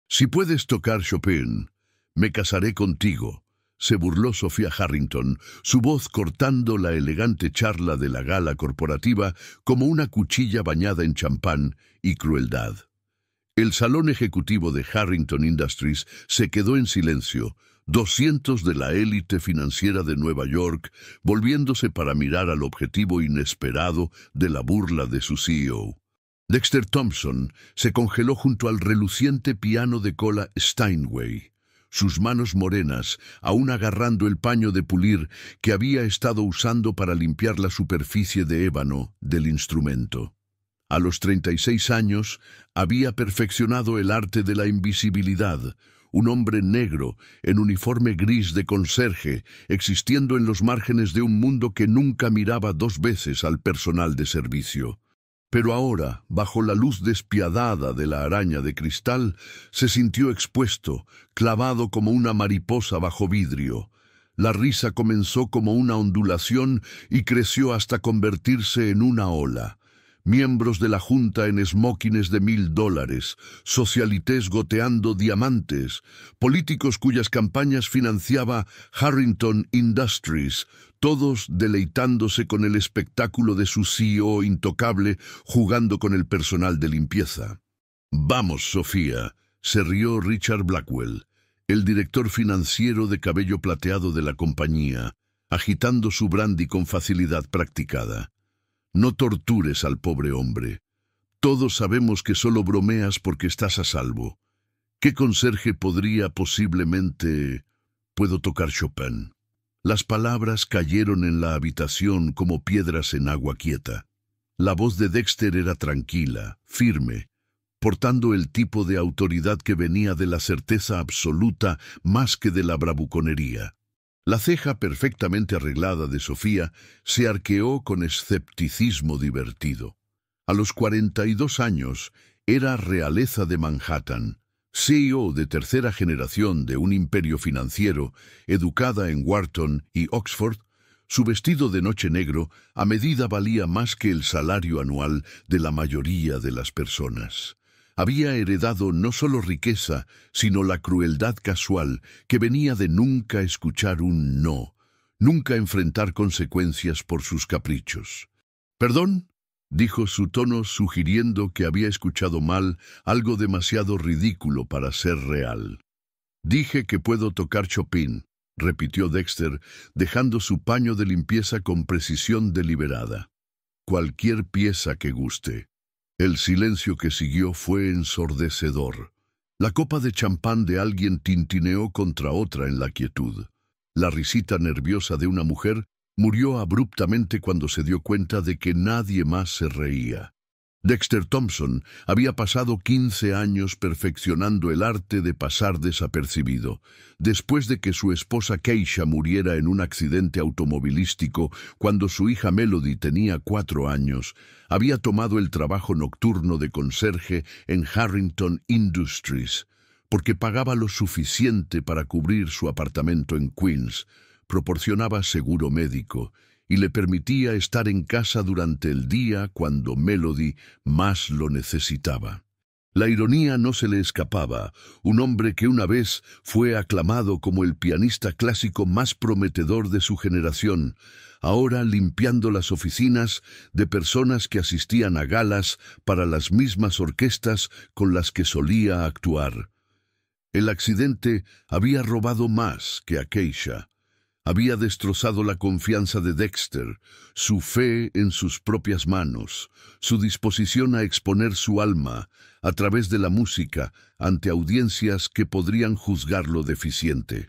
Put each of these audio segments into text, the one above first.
Si puedes tocar Chopin, me casaré contigo, se burló Sophia Harrington, su voz cortando la elegante charla de la gala corporativa como una cuchilla bañada en champán y crueldad. El salón ejecutivo de Harrington Industries se quedó en silencio, 200 de la élite financiera de Nueva York volviéndose para mirar al objetivo inesperado de la burla de su CEO. Dexter Thompson se congeló junto al reluciente piano de cola Steinway, sus manos morenas aún agarrando el paño de pulir que había estado usando para limpiar la superficie de ébano del instrumento. A los 36 años había perfeccionado el arte de la invisibilidad, un hombre negro en uniforme gris de conserje, existiendo en los márgenes de un mundo que nunca miraba dos veces al personal de servicio. Pero ahora, bajo la luz despiadada de la araña de cristal, se sintió expuesto, clavado como una mariposa bajo vidrio. La risa comenzó como una ondulación y creció hasta convertirse en una ola. Miembros de la junta en esmóquines de $1000, socialites goteando diamantes, políticos cuyas campañas financiaba Harrington Industries, todos deleitándose con el espectáculo de su CEO intocable jugando con el personal de limpieza. «Vamos, Sofía», se rió Richard Blackwell, el director financiero de cabello plateado de la compañía, agitando su brandy con facilidad practicada. «No tortures al pobre hombre. Todos sabemos que solo bromeas porque estás a salvo. ¿Qué conserje podría posiblemente... puedo tocar Chopin?» Las palabras cayeron en la habitación como piedras en agua quieta. La voz de Dexter era tranquila, firme, portando el tipo de autoridad que venía de la certeza absoluta más que de la bravuconería. La ceja perfectamente arreglada de Sofía se arqueó con escepticismo divertido. A los 42 años era realeza de Manhattan, CEO de tercera generación de un imperio financiero, educada en Wharton y Oxford. Su vestido de noche negro a medida valía más que el salario anual de la mayoría de las personas. Había heredado no solo riqueza, sino la crueldad casual que venía de nunca escuchar un no, nunca enfrentar consecuencias por sus caprichos. «¿Perdón?», dijo su tono sugiriendo que había escuchado mal, algo demasiado ridículo para ser real. «Dije que puedo tocar Chopin», repitió Dexter, dejando su paño de limpieza con precisión deliberada. «Cualquier pieza que guste». El silencio que siguió fue ensordecedor. La copa de champán de alguien tintineó contra otra en la quietud. La risita nerviosa de una mujer murió abruptamente cuando se dio cuenta de que nadie más se reía. Dexter Thompson había pasado 15 años perfeccionando el arte de pasar desapercibido. Después de que su esposa Keisha muriera en un accidente automovilístico cuando su hija Melody tenía 4 años, había tomado el trabajo nocturno de conserje en Harrington Industries, porque pagaba lo suficiente para cubrir su apartamento en Queens, proporcionaba seguro médico y le permitía estar en casa durante el día cuando Melody más lo necesitaba. La ironía no se le escapaba. Un hombre que una vez fue aclamado como el pianista clásico más prometedor de su generación, ahora limpiando las oficinas de personas que asistían a galas para las mismas orquestas con las que solía actuar. El accidente había robado más que a Keisha. Había destrozado la confianza de Dexter, su fe en sus propias manos, su disposición a exponer su alma a través de la música ante audiencias que podrían juzgarlo deficiente.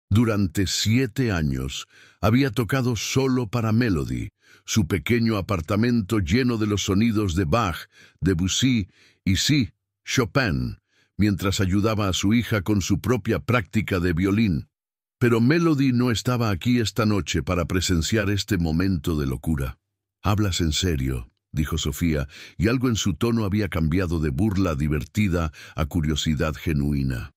Durante 7 años había tocado solo para Melody, su pequeño apartamento lleno de los sonidos de Bach, Debussy y sí, Chopin, mientras ayudaba a su hija con su propia práctica de violín. Pero Melody no estaba aquí esta noche para presenciar este momento de locura. «¿Hablas en serio?», dijo Sofía, y algo en su tono había cambiado de burla divertida a curiosidad genuina.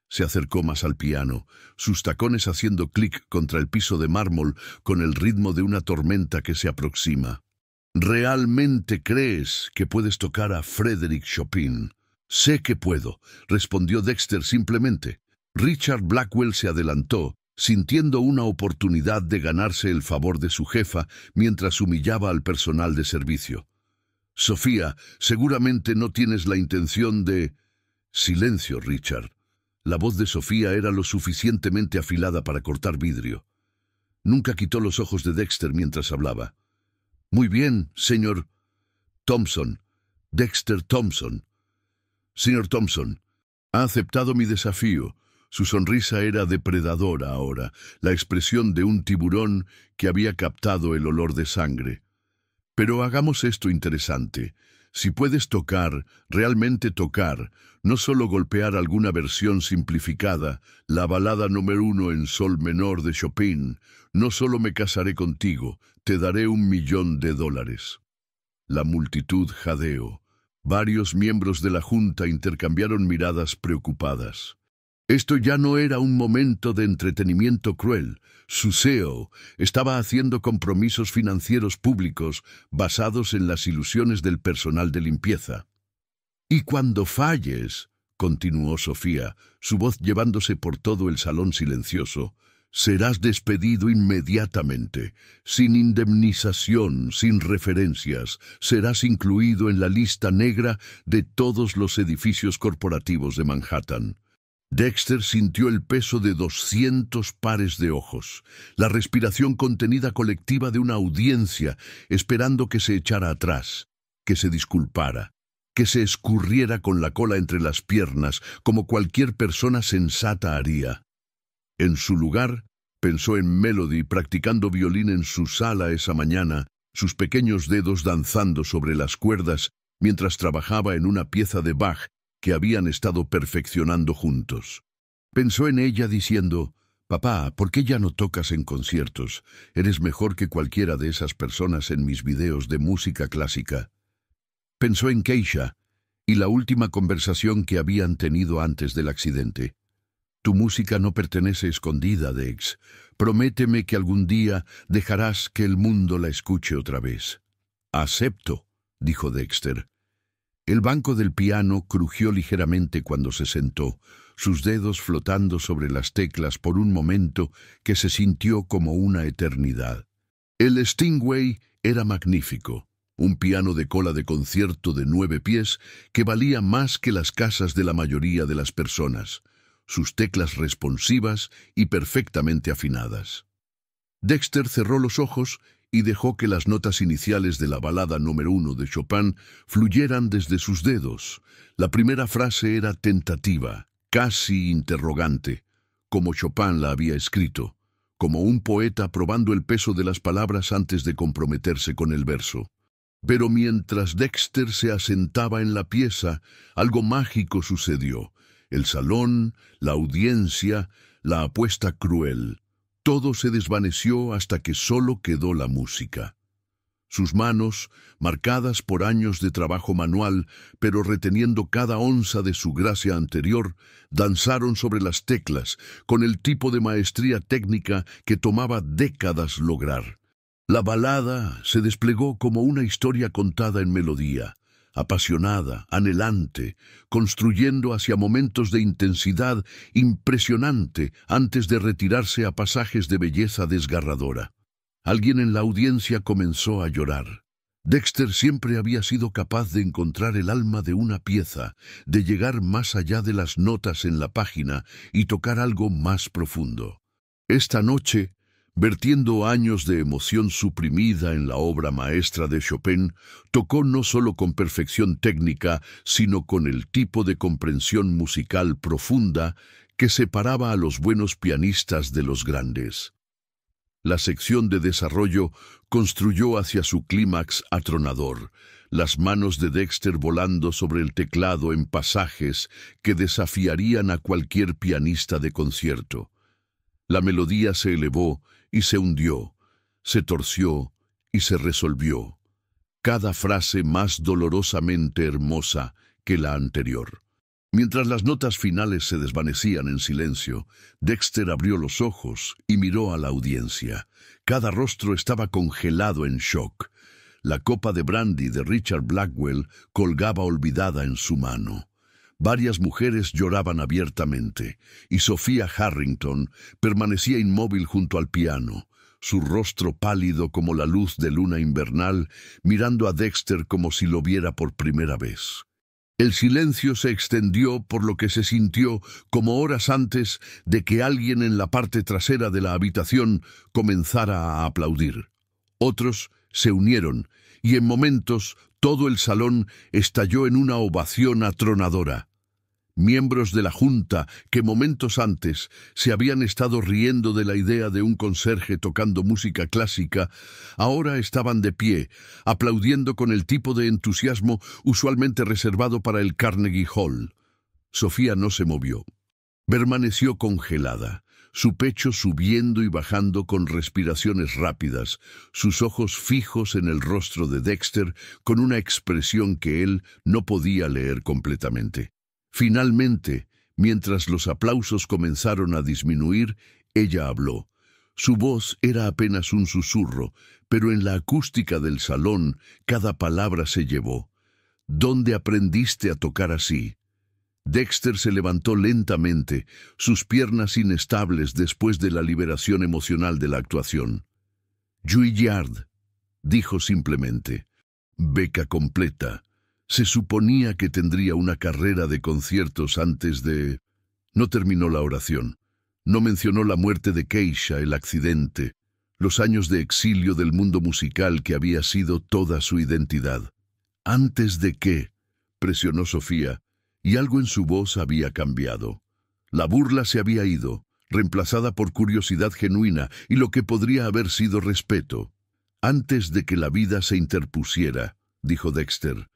Se acercó más al piano, sus tacones haciendo clic contra el piso de mármol con el ritmo de una tormenta que se aproxima. «¿Realmente crees que puedes tocar a Frédéric Chopin?», Sé que puedo, respondió Dexter simplemente. Richard Blackwell se adelantó, sintiendo una oportunidad de ganarse el favor de su jefa mientras humillaba al personal de servicio. Sofía, seguramente no tienes la intención de... Silencio, Richard. La voz de Sofía era lo suficientemente afilada para cortar vidrio. Nunca quitó los ojos de Dexter mientras hablaba. Muy bien, señor Thompson. Dexter Thompson. Señor Thompson, ha aceptado mi desafío. Su sonrisa era depredadora ahora, la expresión de un tiburón que había captado el olor de sangre. Pero hagamos esto interesante. Si puedes tocar, realmente tocar, no solo golpear alguna versión simplificada, la balada número 1 en sol menor de Chopin, no solo me casaré contigo, te daré $1.000.000. La multitud jadeó. Varios miembros de la junta intercambiaron miradas preocupadas. Esto ya no era un momento de entretenimiento cruel. Su CEO estaba haciendo compromisos financieros públicos basados en las ilusiones del personal de limpieza. «Y cuando falles», continuó Sofía, su voz llevándose por todo el salón silencioso, «serás despedido inmediatamente, sin indemnización, sin referencias. Serás incluido en la lista negra de todos los edificios corporativos de Manhattan». Dexter sintió el peso de 200 pares de ojos, la respiración contenida colectiva de una audiencia esperando que se echara atrás, que se disculpara, que se escurriera con la cola entre las piernas como cualquier persona sensata haría. En su lugar, pensó en Melody practicando violín en su sala esa mañana, sus pequeños dedos danzando sobre las cuerdas mientras trabajaba en una pieza de Bach que habían estado perfeccionando juntos. Pensó en ella diciendo, «Papá, ¿por qué ya no tocas en conciertos? Eres mejor que cualquiera de esas personas en mis videos de música clásica». Pensó en Keisha y la última conversación que habían tenido antes del accidente. «Tu música no pertenece escondida, Dex. Prométeme que algún día dejarás que el mundo la escuche otra vez». «Acepto», dijo Dexter. El banco del piano crujió ligeramente cuando se sentó, sus dedos flotando sobre las teclas por un momento que se sintió como una eternidad. El Stingway era magnífico, un piano de cola de concierto de 9 pies que valía más que las casas de la mayoría de las personas, sus teclas responsivas y perfectamente afinadas. Dexter cerró los ojos y dejó que las notas iniciales de la balada número 1 de Chopin fluyeran desde sus dedos. La primera frase era tentativa, casi interrogante, como Chopin la había escrito, como un poeta probando el peso de las palabras antes de comprometerse con el verso. Pero mientras Dexter se asentaba en la pieza, algo mágico sucedió. El salón, la audiencia, la apuesta cruel. Todo se desvaneció hasta que solo quedó la música. Sus manos, marcadas por años de trabajo manual, pero reteniendo cada onza de su gracia anterior, danzaron sobre las teclas con el tipo de maestría técnica que tomaba décadas lograr. La balada se desplegó como una historia contada en melodía, apasionada, anhelante, construyendo hacia momentos de intensidad impresionante antes de retirarse a pasajes de belleza desgarradora. Alguien en la audiencia comenzó a llorar. Dexter siempre había sido capaz de encontrar el alma de una pieza, de llegar más allá de las notas en la página y tocar algo más profundo. Esta noche, vertiendo años de emoción suprimida en la obra maestra de Chopin, tocó no solo con perfección técnica, sino con el tipo de comprensión musical profunda que separaba a los buenos pianistas de los grandes. La sección de desarrollo construyó hacia su clímax atronador, las manos de Dexter volando sobre el teclado en pasajes que desafiarían a cualquier pianista de concierto. La melodía se elevó y se hundió, se torció y se resolvió, cada frase más dolorosamente hermosa que la anterior. Mientras las notas finales se desvanecían en silencio, Dexter abrió los ojos y miró a la audiencia. Cada rostro estaba congelado en shock. La copa de brandy de Richard Blackwell colgaba olvidada en su mano. Varias mujeres lloraban abiertamente, y Sofía Harrington permanecía inmóvil junto al piano, su rostro pálido como la luz de luna invernal, mirando a Dexter como si lo viera por primera vez. El silencio se extendió por lo que se sintió como horas antes de que alguien en la parte trasera de la habitación comenzara a aplaudir. Otros se unieron, y en momentos todo el salón estalló en una ovación atronadora. Miembros de la Junta que momentos antes se habían estado riendo de la idea de un conserje tocando música clásica, ahora estaban de pie, aplaudiendo con el tipo de entusiasmo usualmente reservado para el Carnegie Hall. Sofía no se movió. Permaneció congelada, su pecho subiendo y bajando con respiraciones rápidas, sus ojos fijos en el rostro de Dexter con una expresión que él no podía leer completamente. Finalmente, mientras los aplausos comenzaron a disminuir, ella habló. Su voz era apenas un susurro, pero en la acústica del salón cada palabra se llevó. ¿Dónde aprendiste a tocar así? Dexter se levantó lentamente, sus piernas inestables después de la liberación emocional de la actuación. Juilliard, dijo simplemente. Beca completa. Se suponía que tendría una carrera de conciertos antes de... No terminó la oración. No mencionó la muerte de Keisha, el accidente, los años de exilio del mundo musical que había sido toda su identidad. ¿Antes de qué? Presionó Sofía, y algo en su voz había cambiado. La burla se había ido, reemplazada por curiosidad genuina y lo que podría haber sido respeto. Antes de que la vida se interpusiera, dijo Dexter.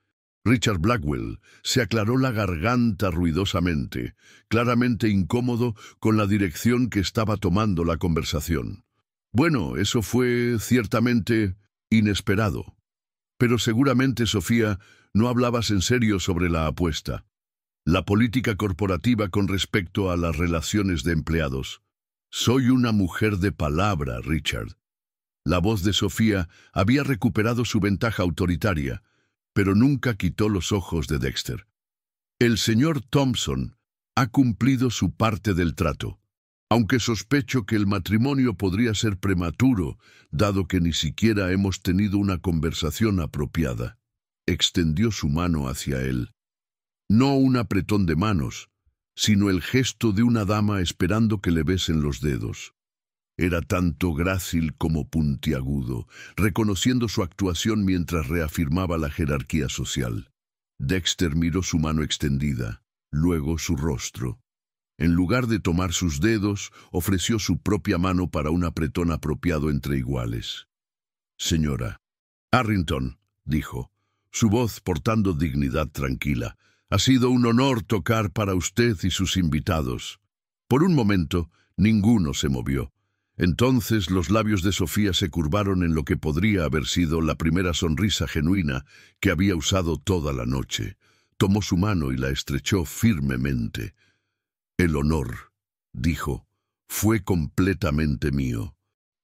Richard Blackwell se aclaró la garganta ruidosamente, claramente incómodo con la dirección que estaba tomando la conversación. Bueno, eso fue ciertamente inesperado. Pero seguramente, Sofía, no hablabas en serio sobre la apuesta. La política corporativa con respecto a las relaciones de empleados. Soy una mujer de palabra, Richard. La voz de Sofía había recuperado su ventaja autoritaria, pero nunca quitó los ojos de Dexter. El señor Thompson ha cumplido su parte del trato, aunque sospecho que el matrimonio podría ser prematuro, dado que ni siquiera hemos tenido una conversación apropiada. Extendió su mano hacia él. No un apretón de manos, sino el gesto de una dama esperando que le besen los dedos. Era tanto grácil como puntiagudo, reconociendo su actuación mientras reafirmaba la jerarquía social. Dexter miró su mano extendida, luego su rostro. En lugar de tomar sus dedos, ofreció su propia mano para un apretón apropiado entre iguales. Señora Harrington, dijo, su voz portando dignidad tranquila, ha sido un honor tocar para usted y sus invitados. Por un momento, ninguno se movió. Entonces los labios de Sofía se curvaron en lo que podría haber sido la primera sonrisa genuina que había usado toda la noche. Tomó su mano y la estrechó firmemente. El honor, dijo, fue completamente mío.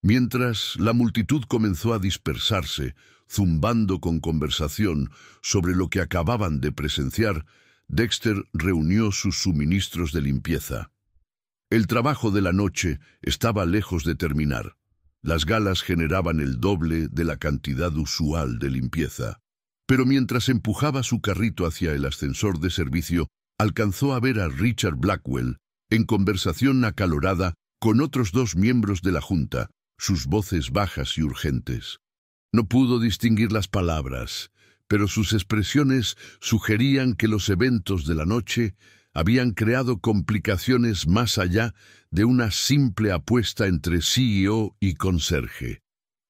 Mientras la multitud comenzó a dispersarse, zumbando con conversación sobre lo que acababan de presenciar, Dexter reunió sus suministros de limpieza. El trabajo de la noche estaba lejos de terminar. Las galas generaban el doble de la cantidad usual de limpieza. Pero mientras empujaba su carrito hacia el ascensor de servicio, alcanzó a ver a Richard Blackwell en conversación acalorada con otros dos miembros de la Junta, sus voces bajas y urgentes. No pudo distinguir las palabras, pero sus expresiones sugerían que los eventos de la noche habían creado complicaciones más allá de una simple apuesta entre CEO y conserje.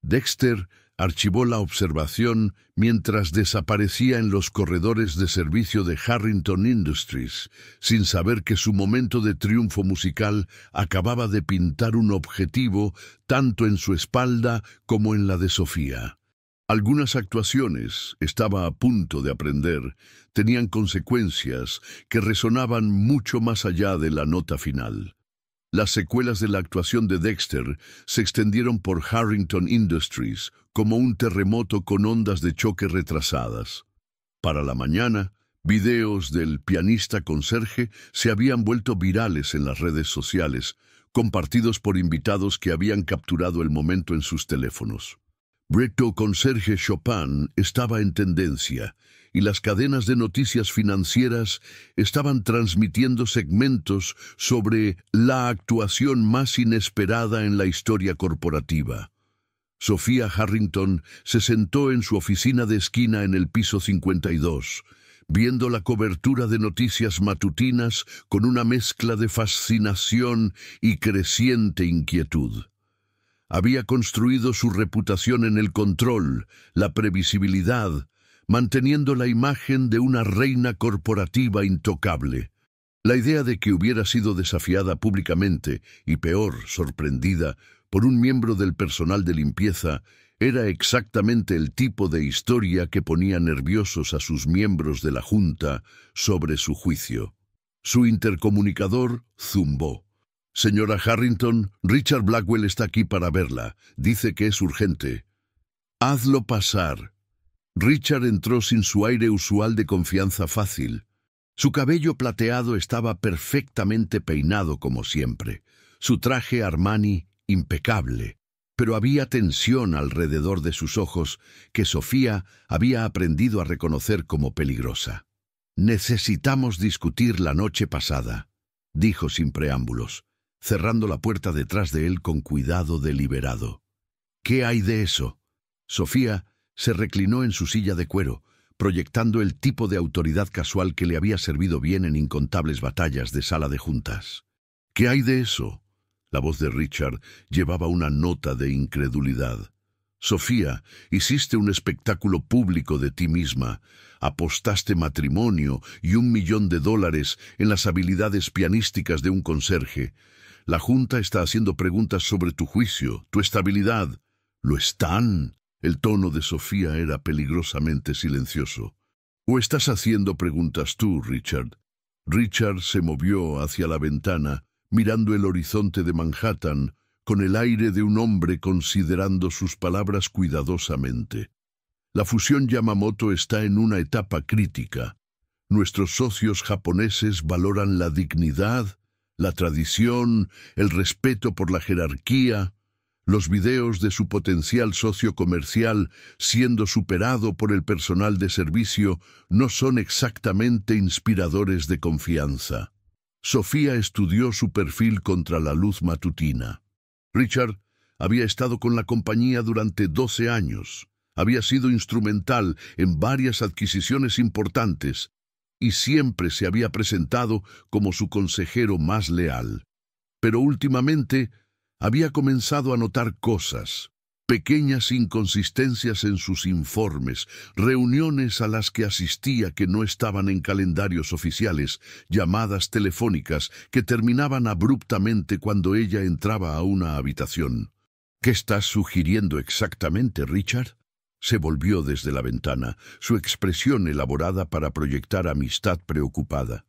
Dexter archivó la observación mientras desaparecía en los corredores de servicio de Harrington Industries, sin saber que su momento de triunfo musical acababa de pintar un objetivo tanto en su espalda como en la de Sofía. Algunas actuaciones, estaba a punto de aprender, tenían consecuencias que resonaban mucho más allá de la nota final. Las secuelas de la actuación de Dexter se extendieron por Harrington Industries como un terremoto con ondas de choque retrasadas. Para la mañana, Videos del pianista conserje se habían vuelto virales en las redes sociales, compartidos por invitados que habían capturado el momento en sus teléfonos. Virtuo Conserje Chopin estaba en tendencia, y las cadenas de noticias financieras estaban transmitiendo segmentos sobre la actuación más inesperada en la historia corporativa. Sophia Harrington se sentó en su oficina de esquina en el piso 52, viendo la cobertura de noticias matutinas con una mezcla de fascinación y creciente inquietud. Había construido su reputación en el control, la previsibilidad, manteniendo la imagen de una reina corporativa intocable. La idea de que hubiera sido desafiada públicamente y, peor, sorprendida por un miembro del personal de limpieza era exactamente el tipo de historia que ponía nerviosos a sus miembros de la Junta sobre su juicio. Su intercomunicador zumbó. «Señora Harrington, Richard Blackwell está aquí para verla. Dice que es urgente». «Hazlo pasar». Richard entró sin su aire usual de confianza fácil. Su cabello plateado estaba perfectamente peinado como siempre. Su traje Armani impecable. Pero había tensión alrededor de sus ojos que Sofía había aprendido a reconocer como peligrosa. «Necesitamos discutir la noche pasada», dijo sin preámbulos, cerrando la puerta detrás de él con cuidado deliberado. «¿Qué hay de eso?» Sofía se reclinó en su silla de cuero, proyectando el tipo de autoridad casual que le había servido bien en incontables batallas de sala de juntas. «¿Qué hay de eso?» La voz de Richard llevaba una nota de incredulidad. «Sofía, hiciste un espectáculo público de ti misma. Apostaste matrimonio y $1 millón en las habilidades pianísticas de un conserje. La Junta está haciendo preguntas sobre tu juicio, tu estabilidad». «¿Lo están?» El tono de Sofía era peligrosamente silencioso. «¿O estás haciendo preguntas tú, Richard?» Richard se movió hacia la ventana, mirando el horizonte de Manhattan, con el aire de un hombre considerando sus palabras cuidadosamente. «La fusión Yamamoto está en una etapa crítica. Nuestros socios japoneses valoran la dignidad, la tradición, el respeto por la jerarquía. Los videos de su potencial socio comercial siendo superado por el personal de servicio no son exactamente inspiradores de confianza». Sofía estudió su perfil contra la luz matutina. Richard había estado con la compañía durante 12 años. Había sido instrumental en varias adquisiciones importantes y siempre se había presentado como su consejero más leal. Pero últimamente había comenzado a notar cosas, pequeñas inconsistencias en sus informes, reuniones a las que asistía que no estaban en calendarios oficiales, llamadas telefónicas que terminaban abruptamente cuando ella entraba a una habitación. «¿Qué estás sugiriendo exactamente, Richard?» Se volvió desde la ventana, su expresión elaborada para proyectar amistad preocupada.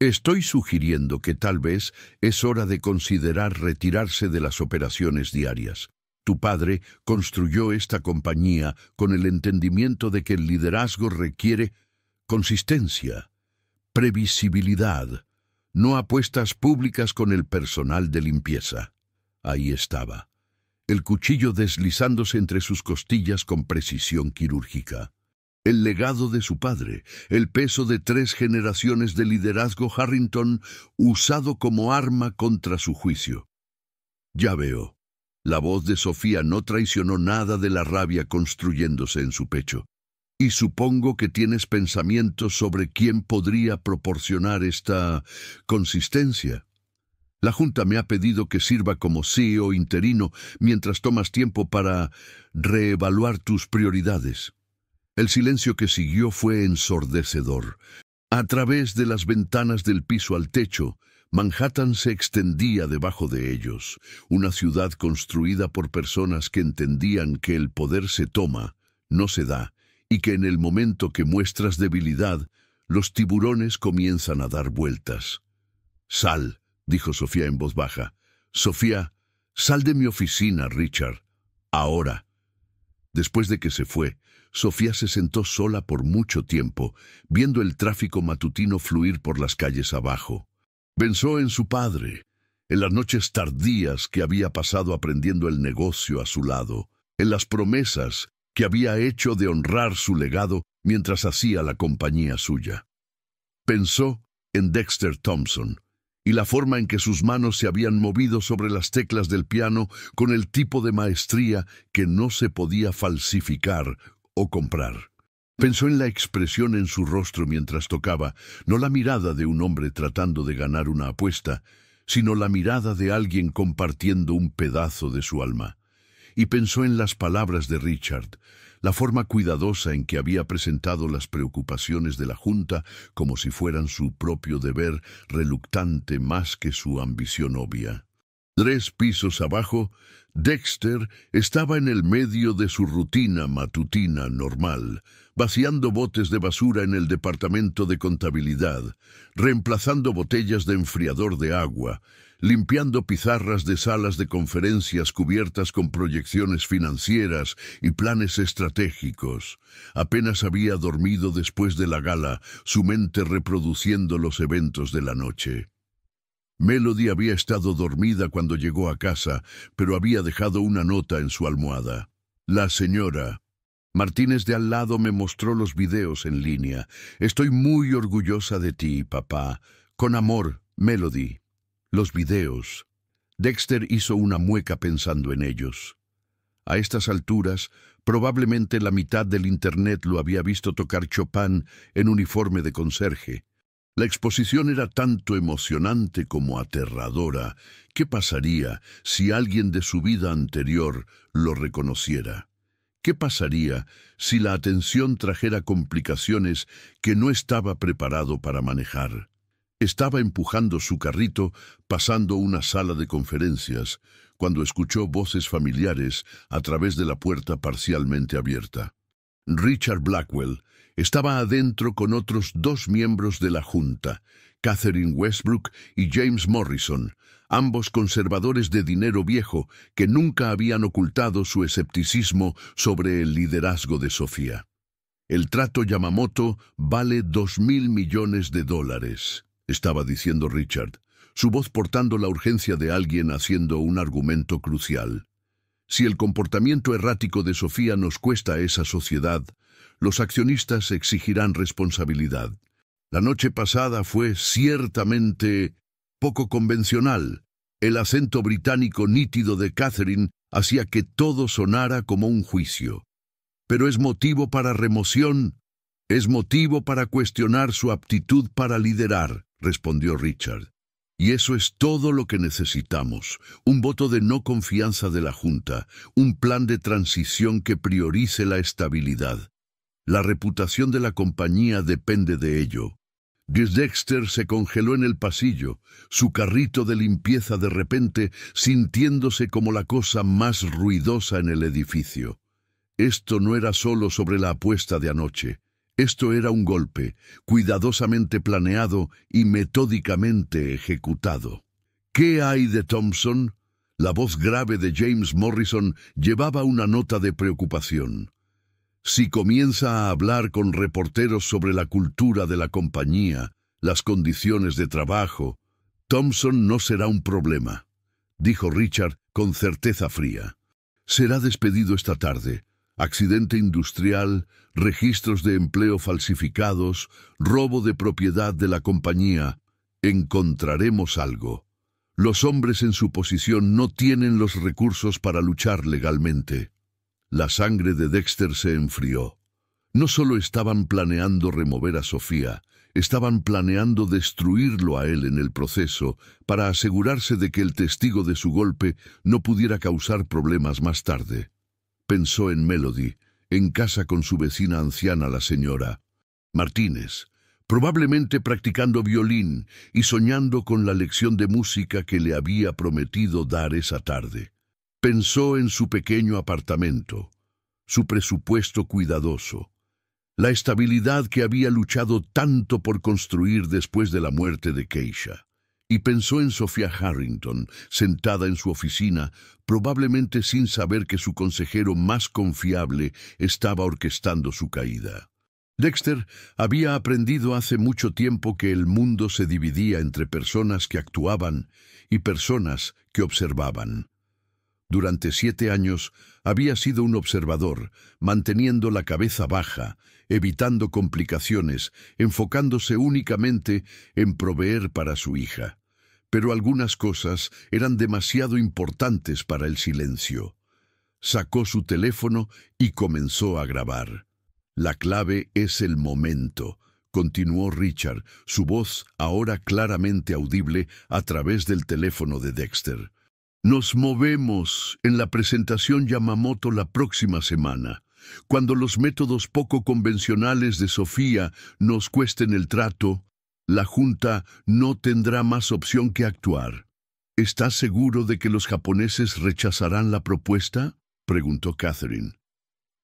«Estoy sugiriendo que tal vez es hora de considerar retirarse de las operaciones diarias. Tu padre construyó esta compañía con el entendimiento de que el liderazgo requiere consistencia, previsibilidad, no apuestas públicas con el personal de limpieza». Ahí estaba, el cuchillo deslizándose entre sus costillas con precisión quirúrgica. El legado de su padre, el peso de 3 generaciones de liderazgo Harrington usado como arma contra su juicio. «Ya veo». La voz de Sofía no traicionó nada de la rabia construyéndose en su pecho. «Y supongo que tienes pensamientos sobre quién podría proporcionar esta consistencia. La Junta me ha pedido que sirva como CEO interino mientras tomas tiempo para reevaluar tus prioridades». El silencio que siguió fue ensordecedor. A través de las ventanas del piso al techo, Manhattan se extendía debajo de ellos, una ciudad construida por personas que entendían que el poder se toma, no se da, y que en el momento que muestras debilidad, los tiburones comienzan a dar vueltas. «Sal», dijo Sofía en voz baja. «Sofía, sal de mi oficina, Richard. Ahora». Después de que se fue, Sofía se sentó sola por mucho tiempo, viendo el tráfico matutino fluir por las calles abajo. Pensó en su padre, en las noches tardías que había pasado aprendiendo el negocio a su lado, en las promesas que había hecho de honrar su legado mientras hacía la compañía suya. Pensó en Dexter Thompson y la forma en que sus manos se habían movido sobre las teclas del piano con el tipo de maestría que no se podía falsificar o comprar. Pensó en la expresión en su rostro mientras tocaba, no la mirada de un hombre tratando de ganar una apuesta, sino la mirada de alguien compartiendo un pedazo de su alma. Y pensó en las palabras de Richard, la forma cuidadosa en que había presentado las preocupaciones de la Junta como si fueran su propio deber, reluctante más que su ambición obvia. 3 pisos abajo, Dexter estaba en el medio de su rutina matutina normal, vaciando botes de basura en el departamento de contabilidad, reemplazando botellas de enfriador de agua, limpiando pizarras de salas de conferencias cubiertas con proyecciones financieras y planes estratégicos. Apenas había dormido después de la gala, su mente reproduciendo los eventos de la noche. Melody había estado dormida cuando llegó a casa, pero había dejado una nota en su almohada. La señora Martínez de al lado me mostró los videos en línea. Estoy muy orgullosa de ti, papá. Con amor, Melody. Los videos. Dexter hizo una mueca pensando en ellos. A estas alturas, probablemente la mitad del Internet lo había visto tocar Chopin en uniforme de conserje. La exposición era tanto emocionante como aterradora. ¿Qué pasaría si alguien de su vida anterior lo reconociera? ¿Qué pasaría si la atención trajera complicaciones que no estaba preparado para manejar? Estaba empujando su carrito, pasando una sala de conferencias, cuando escuchó voces familiares a través de la puerta parcialmente abierta. Richard Blackwell estaba adentro con otros 2 miembros de la Junta, Catherine Westbrook y James Morrison, ambos conservadores de dinero viejo que nunca habían ocultado su escepticismo sobre el liderazgo de Sofía. El trato Yamamoto vale $2.000 millones, estaba diciendo Richard, su voz portando la urgencia de alguien haciendo un argumento crucial. Si el comportamiento errático de Sofía nos cuesta a esa sociedad, los accionistas exigirán responsabilidad. La noche pasada fue ciertamente poco convencional. El acento británico nítido de Catherine hacía que todo sonara como un juicio. Pero es motivo para remoción, es motivo para cuestionar su aptitud para liderar, respondió Richard. Y eso es todo lo que necesitamos, un voto de no confianza de la Junta, un plan de transición que priorice la estabilidad. La reputación de la compañía depende de ello. Dexter se congeló en el pasillo, su carrito de limpieza de repente sintiéndose como la cosa más ruidosa en el edificio. Esto no era solo sobre la apuesta de anoche. Esto era un golpe, cuidadosamente planeado y metódicamente ejecutado. ¿Qué hay de Thompson? La voz grave de James Morrison llevaba una nota de preocupación. Si comienza a hablar con reporteros sobre la cultura de la compañía, las condiciones de trabajo, Thompson no será un problema, dijo Richard con certeza fría. Será despedido esta tarde. Accidente industrial, registros de empleo falsificados, robo de propiedad de la compañía. Encontraremos algo. Los hombres en su posición no tienen los recursos para luchar legalmente. La sangre de Dexter se enfrió. No solo estaban planeando remover a Sofía, estaban planeando destruirlo a él en el proceso para asegurarse de que el testigo de su golpe no pudiera causar problemas más tarde. Pensó en Melody, en casa con su vecina anciana, la señora Martínez, probablemente practicando violín y soñando con la lección de música que le había prometido dar esa tarde. Pensó en su pequeño apartamento, su presupuesto cuidadoso, la estabilidad que había luchado tanto por construir después de la muerte de Keisha. y pensó en Sophia Harrington, sentada en su oficina, probablemente sin saber que su consejero más confiable estaba orquestando su caída. Dexter había aprendido hace mucho tiempo que el mundo se dividía entre personas que actuaban y personas que observaban. Durante 7 años había sido un observador, manteniendo la cabeza baja, evitando complicaciones, enfocándose únicamente en proveer para su hija. Pero algunas cosas eran demasiado importantes para el silencio. Sacó su teléfono y comenzó a grabar. «La clave es el momento», continuó Richard, su voz ahora claramente audible a través del teléfono de Dexter. «Nos movemos en la presentación Yamamoto la próxima semana, cuando los métodos poco convencionales de Sophia nos cuesten el trato. La Junta no tendrá más opción que actuar». «¿Estás seguro de que los japoneses rechazarán la propuesta?», preguntó Catherine.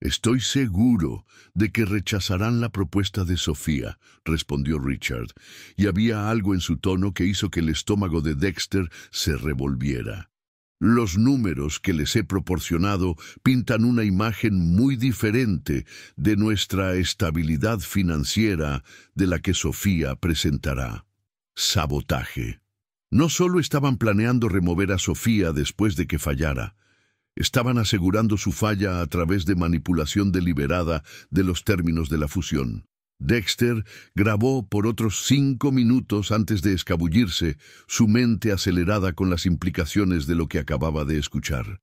«Estoy seguro de que rechazarán la propuesta de Sophia», respondió Richard, y había algo en su tono que hizo que el estómago de Dexter se revolviera. «Los números que les he proporcionado pintan una imagen muy diferente de nuestra estabilidad financiera de la que Sophia presentará». Sabotaje. No solo estaban planeando remover a Sophia después de que fallara, estaban asegurando su falla a través de manipulación deliberada de los términos de la fusión. Dexter grabó por otros 5 minutos antes de escabullirse, su mente acelerada con las implicaciones de lo que acababa de escuchar.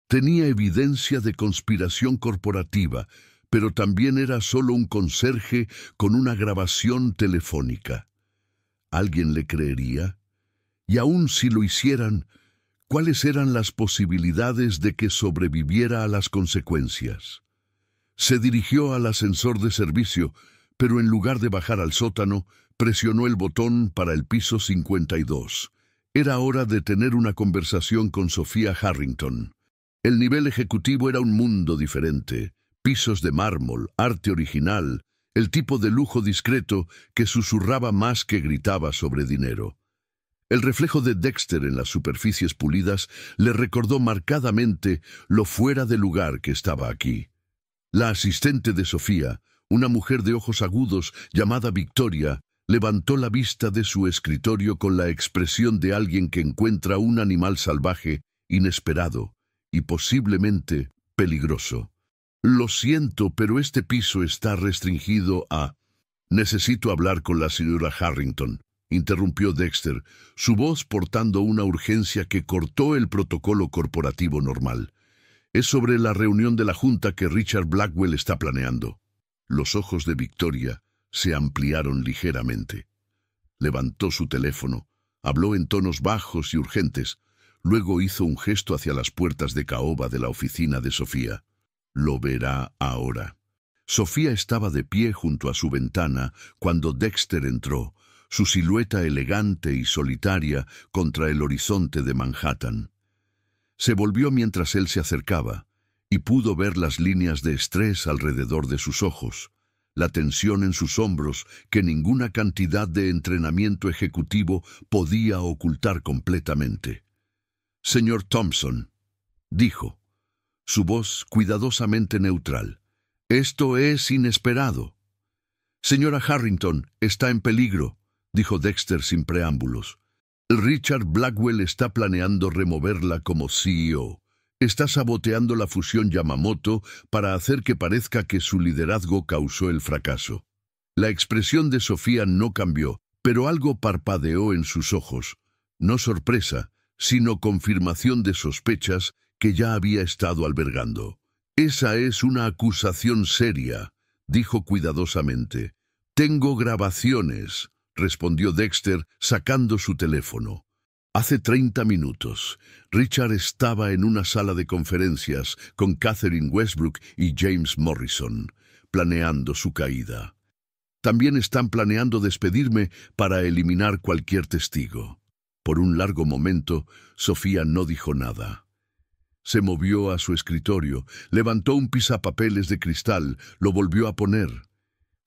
Tenía evidencia de conspiración corporativa, pero también era solo un conserje con una grabación telefónica. ¿Alguien le creería? Y aun si lo hicieran, ¿cuáles eran las posibilidades de que sobreviviera a las consecuencias? Se dirigió al ascensor de servicio, pero en lugar de bajar al sótano, presionó el botón para el piso 52. Era hora de tener una conversación con Sophia Harrington. El nivel ejecutivo era un mundo diferente. Pisos de mármol, arte original, el tipo de lujo discreto que susurraba más que gritaba sobre dinero. El reflejo de Dexter en las superficies pulidas le recordó marcadamente lo fuera de lugar que estaba aquí. La asistente de Sophia, una mujer de ojos agudos llamada Victoria, levantó la vista de su escritorio con la expresión de alguien que encuentra un animal salvaje, inesperado y posiblemente peligroso. «Lo siento, pero este piso está restringido a...» «Necesito hablar con la señora Harrington», interrumpió Dexter, su voz portando una urgencia que cortó el protocolo corporativo normal. «Es sobre la reunión de la Junta que Richard Blackwell está planeando». Los ojos de Victoria se ampliaron ligeramente. Levantó su teléfono, habló en tonos bajos y urgentes, luego hizo un gesto hacia las puertas de caoba de la oficina de Sophia. «Lo verá ahora». Sophia estaba de pie junto a su ventana cuando Dexter entró, su silueta elegante y solitaria contra el horizonte de Manhattan. Se volvió mientras él se acercaba, y pudo ver las líneas de estrés alrededor de sus ojos, la tensión en sus hombros que ninguna cantidad de entrenamiento ejecutivo podía ocultar completamente. «Señor Thompson», dijo, su voz cuidadosamente neutral, «esto es inesperado». «Señora Harrington, está en peligro», dijo Dexter sin preámbulos. «Richard Blackwell está planeando removerla como CEO. Está saboteando la fusión Yamamoto para hacer que parezca que su liderazgo causó el fracaso». La expresión de Sophia no cambió, pero algo parpadeó en sus ojos. No sorpresa, sino confirmación de sospechas que ya había estado albergando. «Esa es una acusación seria», dijo cuidadosamente. «Tengo grabaciones», respondió Dexter sacando su teléfono. Hace 30 minutos, Richard estaba en una sala de conferencias con Catherine Westbrook y James Morrison, planeando su caída. También están planeando despedirme para eliminar cualquier testigo. Por un largo momento, Sophia no dijo nada. Se movió a su escritorio, levantó un pisapapeles de cristal, lo volvió a poner.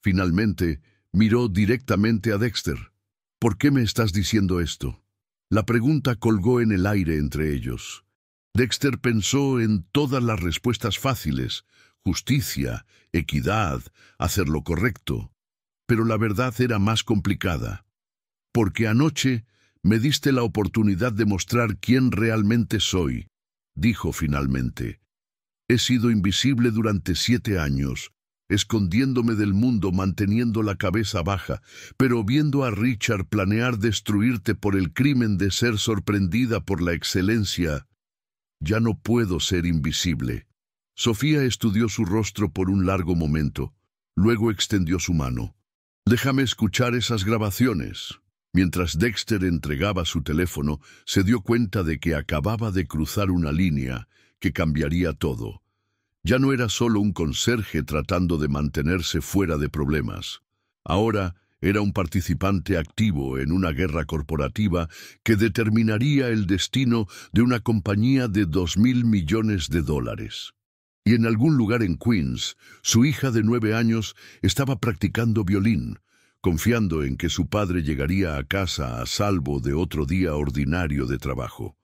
Finalmente, miró directamente a Dexter. «¿Por qué me estás diciendo esto?». La pregunta colgó en el aire entre ellos. Dexter pensó en todas las respuestas fáciles: justicia, equidad, hacer lo correcto. Pero la verdad era más complicada. Porque anoche me diste la oportunidad de mostrar quién realmente soy, dijo finalmente. He sido invisible durante 7 años, escondiéndome del mundo, manteniendo la cabeza baja, pero viendo a Richard planear destruirte por el crimen de ser sorprendida por la excelencia, ya no puedo ser invisible. Sofía estudió su rostro por un largo momento, luego extendió su mano. Déjame escuchar esas grabaciones. Mientras Dexter entregaba su teléfono, se dio cuenta de que acababa de cruzar una línea que cambiaría todo. Ya no era solo un conserje tratando de mantenerse fuera de problemas. Ahora era un participante activo en una guerra corporativa que determinaría el destino de una compañía de $2.000 millones. Y en algún lugar en Queens, su hija de 9 años estaba practicando violín, confiando en que su padre llegaría a casa a salvo de otro día ordinario de trabajo.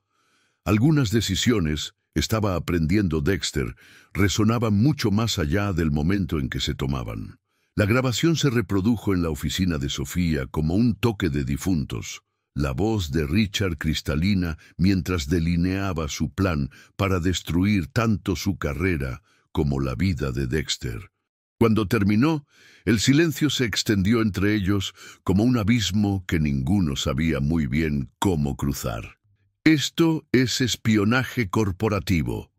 Algunas decisiones, estaba aprendiendo Dexter, resonaban mucho más allá del momento en que se tomaban. La grabación se reprodujo en la oficina de Sofía como un toque de difuntos. La voz de Richard cristalina mientras delineaba su plan para destruir tanto su carrera como la vida de Dexter. Cuando terminó, el silencio se extendió entre ellos como un abismo que ninguno sabía muy bien cómo cruzar. Esto es espionaje corporativo,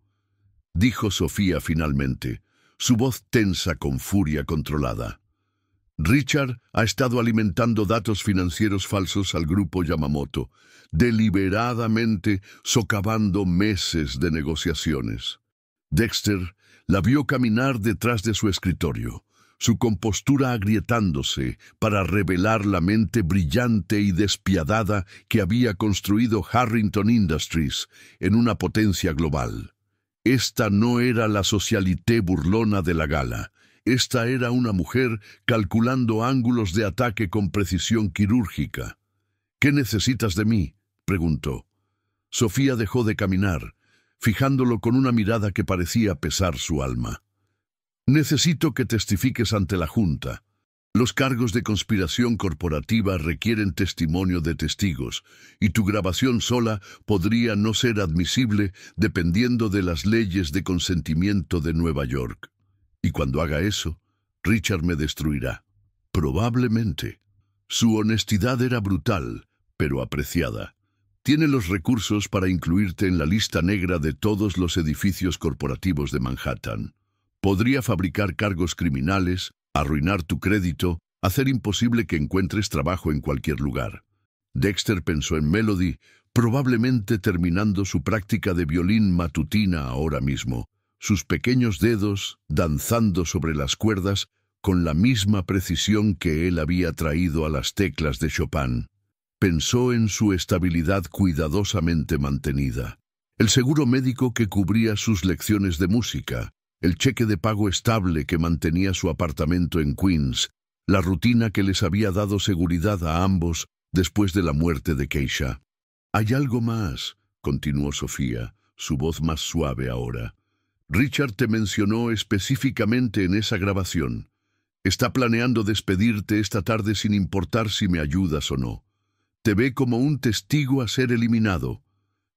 dijo Sofía finalmente, su voz tensa con furia controlada. Richard ha estado alimentando datos financieros falsos al grupo Yamamoto, deliberadamente socavando meses de negociaciones. Dexter la vio caminar detrás de su escritorio, su compostura agrietándose para revelar la mente brillante y despiadada que había construido Harrington Industries en una potencia global. Esta no era la socialité burlona de la gala. Esta era una mujer calculando ángulos de ataque con precisión quirúrgica. «¿Qué necesitas de mí?», preguntó. Sofía dejó de caminar, fijándolo con una mirada que parecía pesar su alma. «Necesito que testifiques ante la Junta. Los cargos de conspiración corporativa requieren testimonio de testigos, y tu grabación sola podría no ser admisible dependiendo de las leyes de consentimiento de Nueva York. Y cuando haga eso, Richard me destruirá. Probablemente». Su honestidad era brutal, pero apreciada. «Tiene los recursos para incluirte en la lista negra de todos los edificios corporativos de Manhattan. Podría fabricar cargos criminales, arruinar tu crédito, hacer imposible que encuentres trabajo en cualquier lugar». Dexter pensó en Melody, probablemente terminando su práctica de violín matutina ahora mismo, sus pequeños dedos danzando sobre las cuerdas con la misma precisión que él había traído a las teclas de Chopin. Pensó en su estabilidad cuidadosamente mantenida, el seguro médico que cubría sus lecciones de música, el cheque de pago estable que mantenía su apartamento en Queens, la rutina que les había dado seguridad a ambos después de la muerte de Keisha. «Hay algo más», continuó Sofía, su voz más suave ahora. «Richard te mencionó específicamente en esa grabación. Está planeando despedirte esta tarde sin importar si me ayudas o no. Te ve como un testigo a ser eliminado».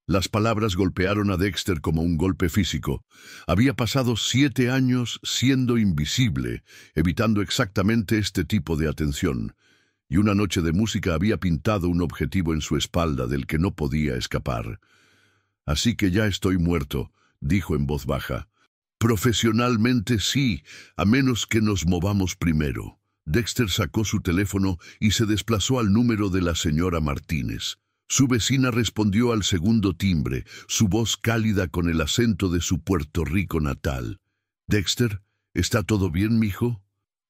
Las palabras golpearon a Dexter como un golpe físico. Había pasado 7 años siendo invisible, evitando exactamente este tipo de atención, y una noche de música había pintado un objetivo en su espalda del que no podía escapar. «Así que ya estoy muerto», dijo en voz baja. «Profesionalmente sí, a menos que nos movamos primero». Dexter sacó su teléfono y se desplazó al número de la señora Martínez. Su vecina respondió al segundo timbre, su voz cálida con el acento de su Puerto Rico natal. «Dexter, ¿está todo bien, mijo?»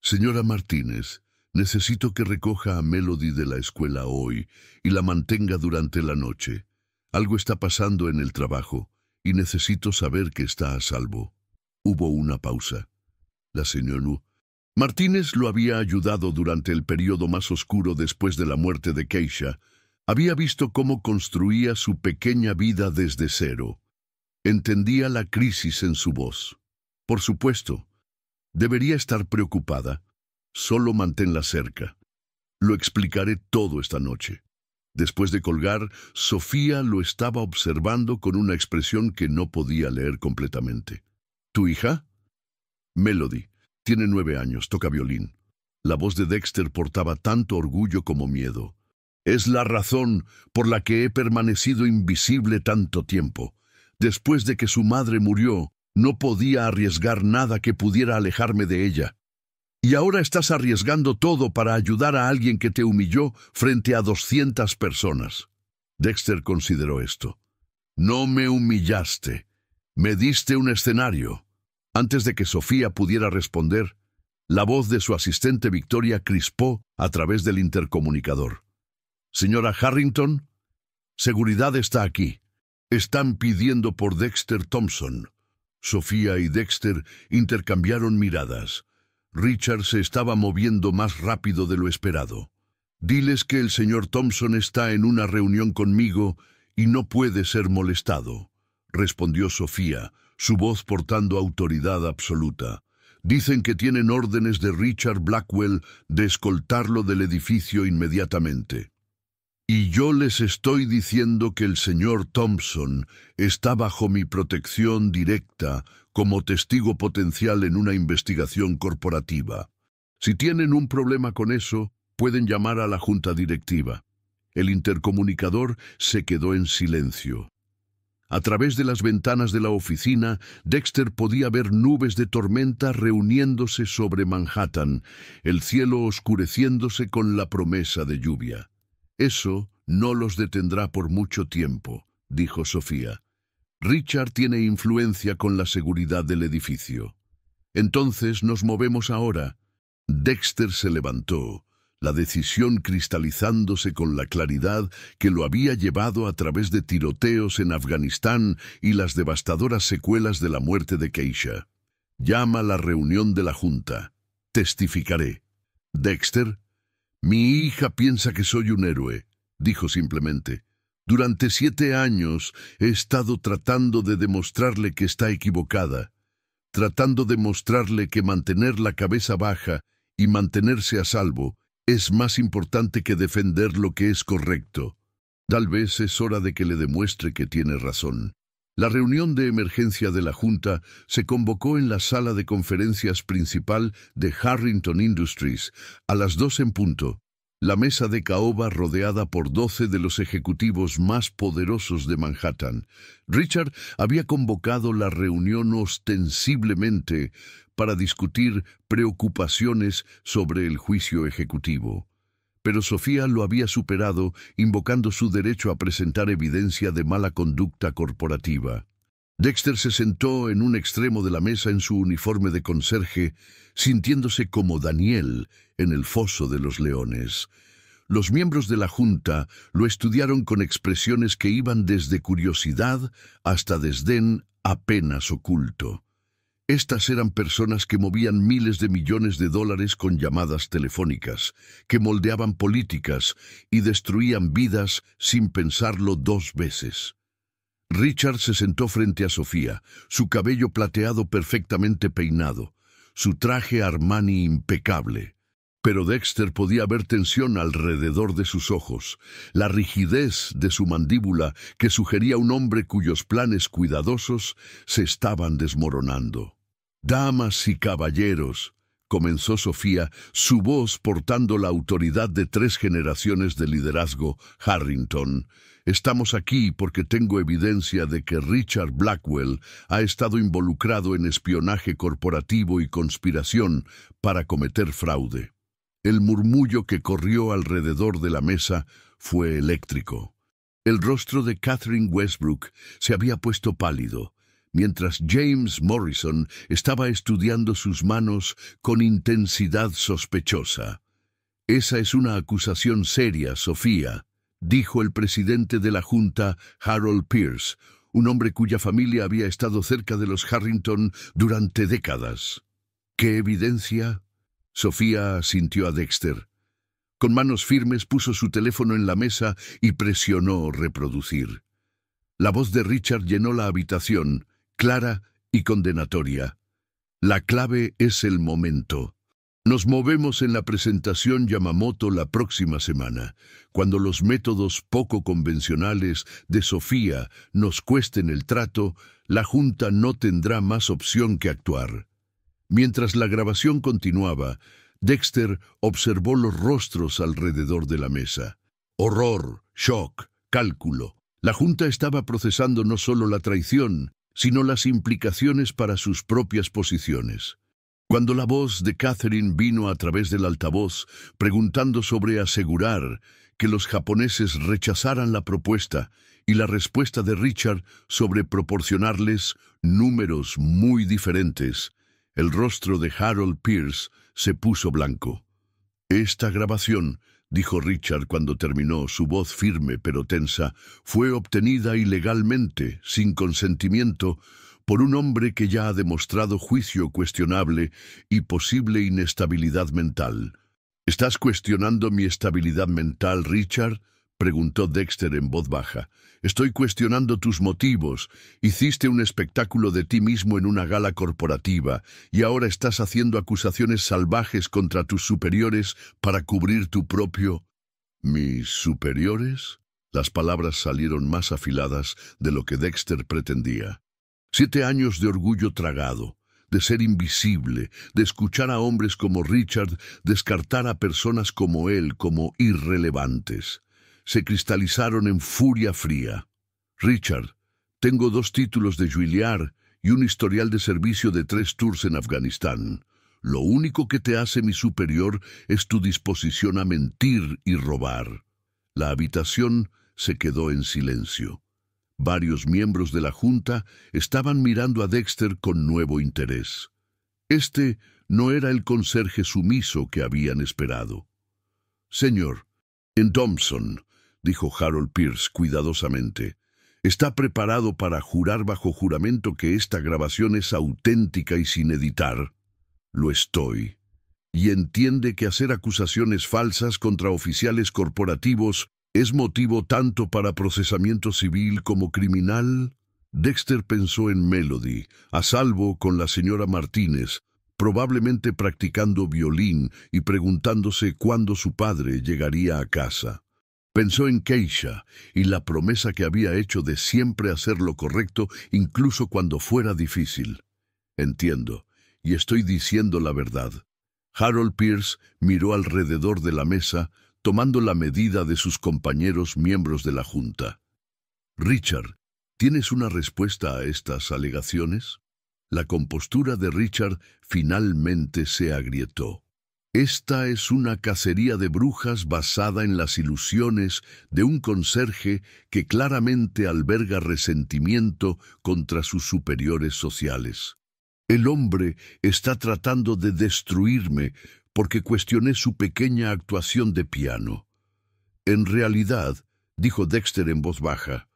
«Señora Martínez, necesito que recoja a Melody de la escuela hoy y la mantenga durante la noche. Algo está pasando en el trabajo y necesito saber que está a salvo». Hubo una pausa. La señora Martínez lo había ayudado durante el periodo más oscuro después de la muerte de Keisha. Había visto cómo construía su pequeña vida desde cero. Entendía la crisis en su voz. Por supuesto, debería estar preocupada. Solo manténla cerca. Lo explicaré todo esta noche. Después de colgar, Sofía lo estaba observando con una expresión que no podía leer completamente. ¿Tu hija? Melody. Tiene 9 años, toca violín. La voz de Dexter portaba tanto orgullo como miedo. Es la razón por la que he permanecido invisible tanto tiempo. Después de que su madre murió, no podía arriesgar nada que pudiera alejarme de ella. Y ahora estás arriesgando todo para ayudar a alguien que te humilló frente a 200 personas. Dexter consideró esto. No me humillaste. Me diste un escenario. Antes de que Sofía pudiera responder, la voz de su asistente Victoria crispó a través del intercomunicador. Señora Harrington, seguridad está aquí. Están pidiendo por Dexter Thompson. Sofía y Dexter intercambiaron miradas. Richard se estaba moviendo más rápido de lo esperado. Diles que el señor Thompson está en una reunión conmigo y no puede ser molestado, respondió Sofía, su voz portando autoridad absoluta. Dicen que tienen órdenes de Richard Blackwell de escoltarlo del edificio inmediatamente. Y yo les estoy diciendo que el señor Thompson está bajo mi protección directa como testigo potencial en una investigación corporativa. Si tienen un problema con eso, pueden llamar a la junta directiva. El intercomunicador se quedó en silencio. A través de las ventanas de la oficina, Dexter podía ver nubes de tormenta reuniéndose sobre Manhattan, el cielo oscureciéndose con la promesa de lluvia. Eso no los detendrá por mucho tiempo, dijo Sofía. Richard tiene influencia con la seguridad del edificio. Entonces nos movemos ahora. Dexter se levantó, la decisión cristalizándose con la claridad que lo había llevado a través de tiroteos en Afganistán y las devastadoras secuelas de la muerte de Keisha. Llama a la reunión de la junta. Testificaré. Dexter, mi hija piensa que soy un héroe, dijo simplemente. Durante 7 años he estado tratando de demostrarle que está equivocada, tratando de mostrarle que mantener la cabeza baja y mantenerse a salvo es más importante que defender lo que es correcto. Tal vez es hora de que le demuestre que tiene razón. La reunión de emergencia de la Junta se convocó en la sala de conferencias principal de Harrington Industries a las 2 en punto. La mesa de caoba rodeada por 12 de los ejecutivos más poderosos de Manhattan. Richard había convocado la reunión ostensiblemente para discutir preocupaciones sobre el juicio ejecutivo. Pero Sofía lo había superado, invocando su derecho a presentar evidencia de mala conducta corporativa. Dexter se sentó en un extremo de la mesa en su uniforme de conserje, sintiéndose como Daniel en el foso de los leones. Los miembros de la Junta lo estudiaron con expresiones que iban desde curiosidad hasta desdén apenas oculto. Estas eran personas que movían miles de millones de dólares con llamadas telefónicas, que moldeaban políticas y destruían vidas sin pensarlo 2 veces. Richard se sentó frente a Sofía, su cabello plateado perfectamente peinado, su traje Armani impecable. Pero Dexter podía ver tensión alrededor de sus ojos, la rigidez de su mandíbula que sugería un hombre cuyos planes cuidadosos se estaban desmoronando. «Damas y caballeros», comenzó Sofía, su voz portando la autoridad de 3 generaciones de liderazgo Harrington. «Estamos aquí porque tengo evidencia de que Richard Blackwell ha estado involucrado en espionaje corporativo y conspiración para cometer fraude». El murmullo que corrió alrededor de la mesa fue eléctrico. El rostro de Catherine Westbrook se había puesto pálido, mientras James Morrison estaba estudiando sus manos con intensidad sospechosa. «Esa es una acusación seria, Sofía», dijo el presidente de la Junta, Harold Pierce, un hombre cuya familia había estado cerca de los Harrington durante décadas. «¿Qué evidencia?» Sofía asintió a Dexter. Con manos firmes puso su teléfono en la mesa y presionó reproducir. La voz de Richard llenó la habitación, clara y condenatoria. La clave es el momento. Nos movemos en la presentación Yamamoto la próxima semana, cuando los métodos poco convencionales de Sofía nos cuesten el trato, la Junta no tendrá más opción que actuar. Mientras la grabación continuaba, Dexter observó los rostros alrededor de la mesa. Horror, shock, cálculo. La Junta estaba procesando no solo la traición, sino las implicaciones para sus propias posiciones. Cuando la voz de Catherine vino a través del altavoz, preguntando sobre asegurar que los japoneses rechazaran la propuesta, y la respuesta de Richard sobre proporcionarles números muy diferentes, el rostro de Harold Pierce se puso blanco. Esta grabación, dijo Richard cuando terminó, su voz firme pero tensa, fue obtenida ilegalmente, sin consentimiento, por un hombre que ya ha demostrado juicio cuestionable y posible inestabilidad mental. ¿Estás cuestionando mi estabilidad mental, Richard?, preguntó Dexter en voz baja. Estoy cuestionando tus motivos. Hiciste un espectáculo de ti mismo en una gala corporativa y ahora estás haciendo acusaciones salvajes contra tus superiores para cubrir tu propio... ¿Mis superiores? Las palabras salieron más afiladas de lo que Dexter pretendía. 7 años de orgullo tragado, de ser invisible, de escuchar a hombres como Richard descartar a personas como él como irrelevantes. Se cristalizaron en furia fría. Richard, tengo 2 títulos de Juilliard y un historial de servicio de 3 tours en Afganistán. Lo único que te hace mi superior es tu disposición a mentir y robar. La habitación se quedó en silencio. Varios miembros de la Junta estaban mirando a Dexter con nuevo interés. Este no era el conserje sumiso que habían esperado. Señor, en Thompson, dijo Harold Pierce cuidadosamente, ¿está preparado para jurar bajo juramento que esta grabación es auténtica y sin editar? Lo estoy. ¿Y entiende que hacer acusaciones falsas contra oficiales corporativos es motivo tanto para procesamiento civil como criminal? Dexter pensó en Melody, a salvo con la señora Martínez, probablemente practicando violín y preguntándose cuándo su padre llegaría a casa. Pensó en Keisha y la promesa que había hecho de siempre hacer lo correcto, incluso cuando fuera difícil. Entiendo, y estoy diciendo la verdad. Harold Pierce miró alrededor de la mesa, tomando la medida de sus compañeros miembros de la Junta. Richard, ¿tienes una respuesta a estas alegaciones? La compostura de Richard finalmente se agrietó. Esta es una cacería de brujas basada en las ilusiones de un conserje que claramente alberga resentimiento contra sus superiores sociales. El hombre está tratando de destruirme porque cuestioné su pequeña actuación de piano. En realidad, dijo Dexter en voz baja,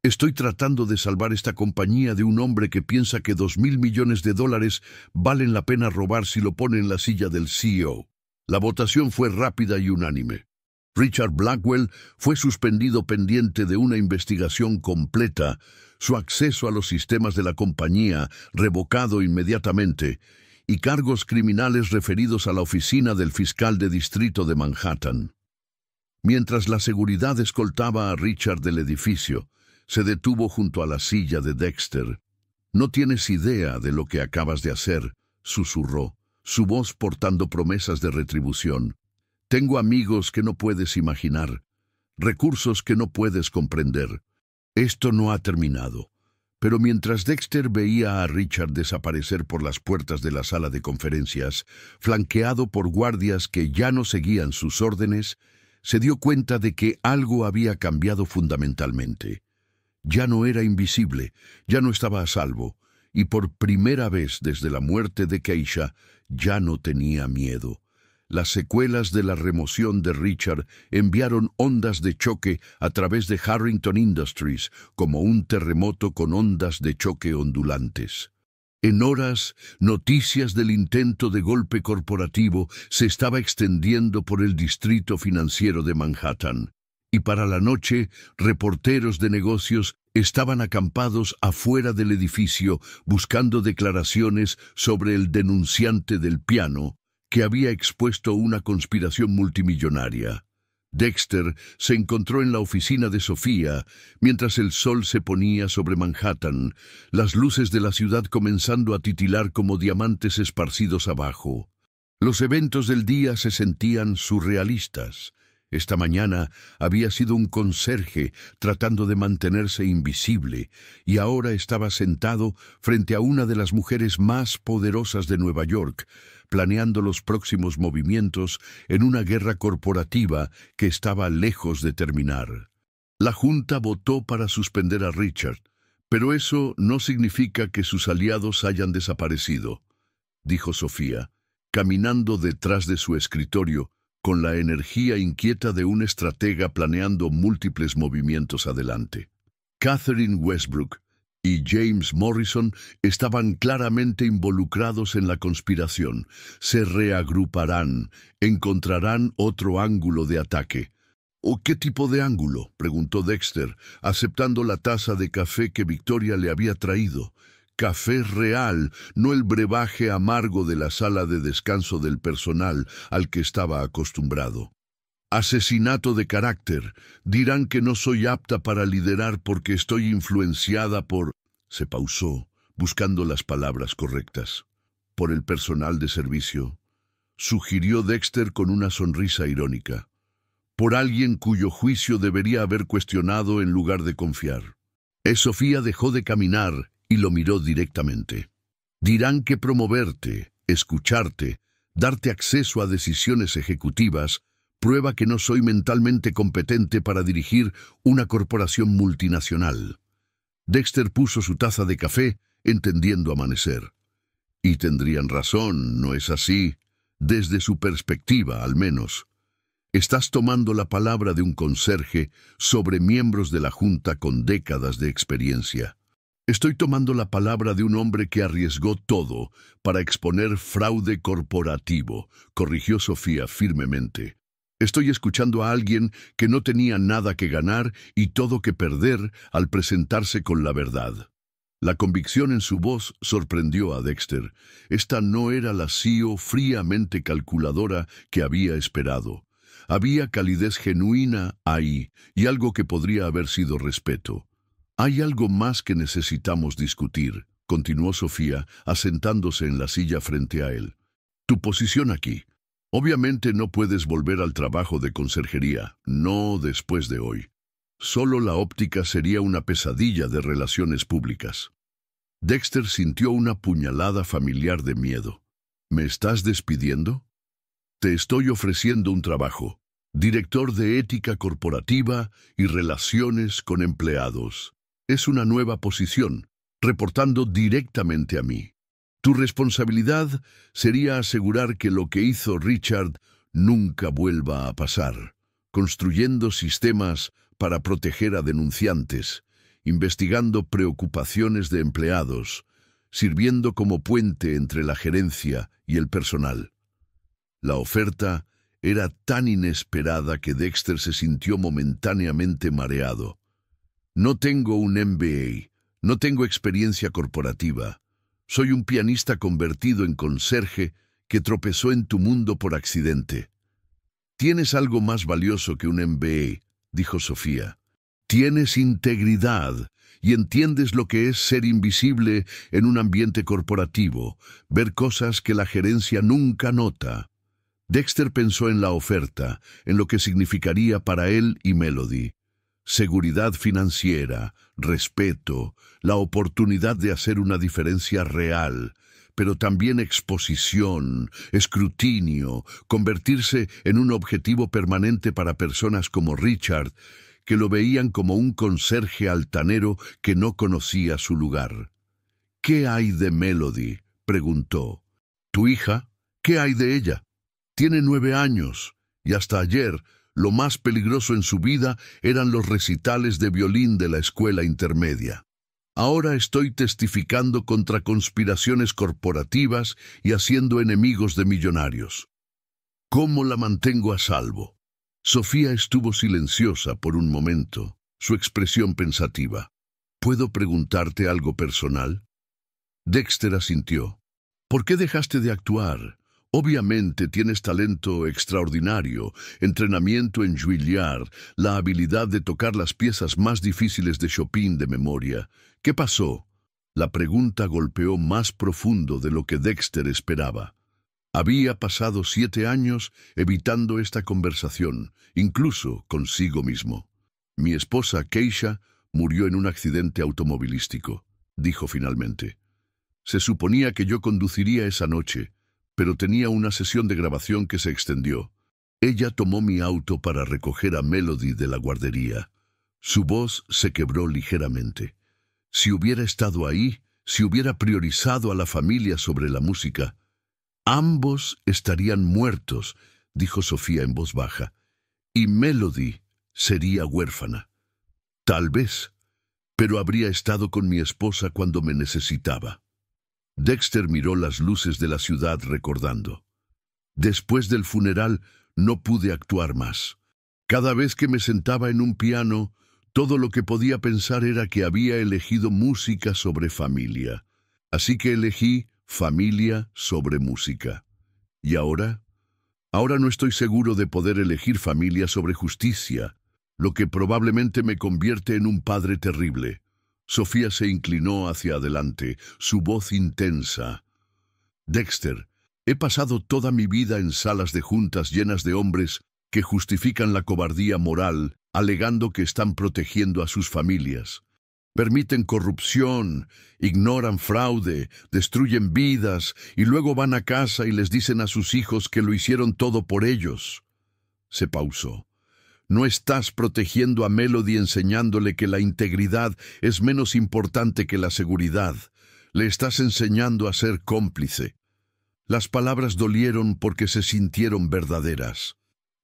estoy tratando de salvar esta compañía de un hombre que piensa que $2.000 millones valen la pena robar si lo pone en la silla del CEO. La votación fue rápida y unánime. Richard Blackwell fue suspendido pendiente de una investigación completa, su acceso a los sistemas de la compañía revocado inmediatamente, y cargos criminales referidos a la oficina del fiscal de distrito de Manhattan. Mientras la seguridad escoltaba a Richard del edificio, se detuvo junto a la silla de Dexter. «No tienes idea de lo que acabas de hacer», susurró, su voz portando promesas de retribución. «Tengo amigos que no puedes imaginar, recursos que no puedes comprender. Esto no ha terminado». Pero mientras Dexter veía a Richard desaparecer por las puertas de la sala de conferencias, flanqueado por guardias que ya no seguían sus órdenes, se dio cuenta de que algo había cambiado fundamentalmente. Ya no era invisible, ya no estaba a salvo, y por primera vez desde la muerte de Keisha, ya no tenía miedo. Las secuelas de la remoción de Richard enviaron ondas de choque a través de Harrington Industries como un terremoto con ondas de choque ondulantes. En horas, noticias del intento de golpe corporativo se estaba extendiendo por el distrito financiero de Manhattan, y para la noche, reporteros de negocios estaban acampados afuera del edificio buscando declaraciones sobre el denunciante del piano que había expuesto una conspiración multimillonaria. Dexter se encontró en la oficina de Sofía mientras el sol se ponía sobre Manhattan, las luces de la ciudad comenzando a titilar como diamantes esparcidos abajo. Los eventos del día se sentían surrealistas. Esta mañana había sido un conserje tratando de mantenerse invisible y ahora estaba sentado frente a una de las mujeres más poderosas de Nueva York, planeando los próximos movimientos en una guerra corporativa que estaba lejos de terminar. La Junta votó para suspender a Richard, pero eso no significa que sus aliados hayan desaparecido, dijo Sofía, caminando detrás de su escritorio con la energía inquieta de un estratega planeando múltiples movimientos adelante. Catherine Westbrook y James Morrison estaban claramente involucrados en la conspiración. Se reagruparán, encontrarán otro ángulo de ataque. ¿O qué tipo de ángulo?, preguntó Dexter, aceptando la taza de café que Victoria le había traído. Café real, no el brebaje amargo de la sala de descanso del personal al que estaba acostumbrado. Asesinato de carácter. Dirán que no soy apta para liderar porque estoy influenciada por... Se pausó, buscando las palabras correctas. Por el personal de servicio, sugirió Dexter con una sonrisa irónica. Por alguien cuyo juicio debería haber cuestionado en lugar de confiar. Sofía dejó de caminar y lo miró directamente. Dirán que promoverte, escucharte, darte acceso a decisiones ejecutivas, prueba que no soy mentalmente competente para dirigir una corporación multinacional. Dexter puso su taza de café, entendiendo amanecer. Y tendrían razón, ¿no es así? Desde su perspectiva, al menos. Estás tomando la palabra de un conserje sobre miembros de la Junta con décadas de experiencia. Estoy tomando la palabra de un hombre que arriesgó todo para exponer fraude corporativo, corrigió Sofía firmemente. Estoy escuchando a alguien que no tenía nada que ganar y todo que perder al presentarse con la verdad. La convicción en su voz sorprendió a Dexter. Esta no era la CEO fríamente calculadora que había esperado. Había calidez genuina ahí y algo que podría haber sido respeto. Hay algo más que necesitamos discutir, continuó Sofía, asentándose en la silla frente a él. Tu posición aquí. Obviamente no puedes volver al trabajo de conserjería, no después de hoy. Solo la óptica sería una pesadilla de relaciones públicas. Dexter sintió una puñalada familiar de miedo. ¿Me estás despidiendo? Te estoy ofreciendo un trabajo. Director de ética corporativa y relaciones con empleados. Es una nueva posición, reportando directamente a mí. Tu responsabilidad sería asegurar que lo que hizo Richard nunca vuelva a pasar, construyendo sistemas para proteger a denunciantes, investigando preocupaciones de empleados, sirviendo como puente entre la gerencia y el personal. La oferta era tan inesperada que Dexter se sintió momentáneamente mareado. No tengo un MBA, no tengo experiencia corporativa. Soy un pianista convertido en conserje que tropezó en tu mundo por accidente. Tienes algo más valioso que un MBA, dijo Sofía. Tienes integridad y entiendes lo que es ser invisible en un ambiente corporativo, ver cosas que la gerencia nunca nota. Dexter pensó en la oferta, en lo que significaría para él y Melody. Seguridad financiera, respeto, la oportunidad de hacer una diferencia real, pero también exposición, escrutinio, convertirse en un objetivo permanente para personas como Richard, que lo veían como un conserje altanero que no conocía su lugar. ¿Qué hay de Melody?, preguntó. ¿Tu hija? ¿Qué hay de ella? Tiene 9 años, y hasta ayer lo más peligroso en su vida eran los recitales de violín de la escuela intermedia. Ahora estoy testificando contra conspiraciones corporativas y haciendo enemigos de millonarios. ¿Cómo la mantengo a salvo? Sofía estuvo silenciosa por un momento, su expresión pensativa. ¿Puedo preguntarte algo personal? Dexter asintió. ¿Por qué dejaste de actuar? Obviamente tienes talento extraordinario, entrenamiento en Juilliard, la habilidad de tocar las piezas más difíciles de Chopin de memoria. ¿Qué pasó? La pregunta golpeó más profundo de lo que Dexter esperaba. Había pasado 7 años evitando esta conversación, incluso consigo mismo. Mi esposa, Keisha, murió en un accidente automovilístico, dijo finalmente. Se suponía que yo conduciría esa noche, pero tenía una sesión de grabación que se extendió. Ella tomó mi auto para recoger a Melody de la guardería. Su voz se quebró ligeramente. Si hubiera estado ahí, si hubiera priorizado a la familia sobre la música, ambos estarían muertos, dijo Sofía en voz baja, y Melody sería huérfana. Tal vez, pero habría estado con mi esposa cuando me necesitaba. Dexter miró las luces de la ciudad recordando. Después del funeral no pude actuar más. Cada vez que me sentaba en un piano, todo lo que podía pensar era que había elegido música sobre familia. Así que elegí familia sobre música. ¿Y ahora? Ahora no estoy seguro de poder elegir familia sobre justicia, lo que probablemente me convierte en un padre terrible. Sofía se inclinó hacia adelante, su voz intensa. Dexter, he pasado toda mi vida en salas de juntas llenas de hombres que justifican la cobardía moral, alegando que están protegiendo a sus familias. Permiten corrupción, ignoran fraude, destruyen vidas y luego van a casa y les dicen a sus hijos que lo hicieron todo por ellos. Se pausó. No estás protegiendo a Melody enseñándole que la integridad es menos importante que la seguridad. Le estás enseñando a ser cómplice. Las palabras dolieron porque se sintieron verdaderas.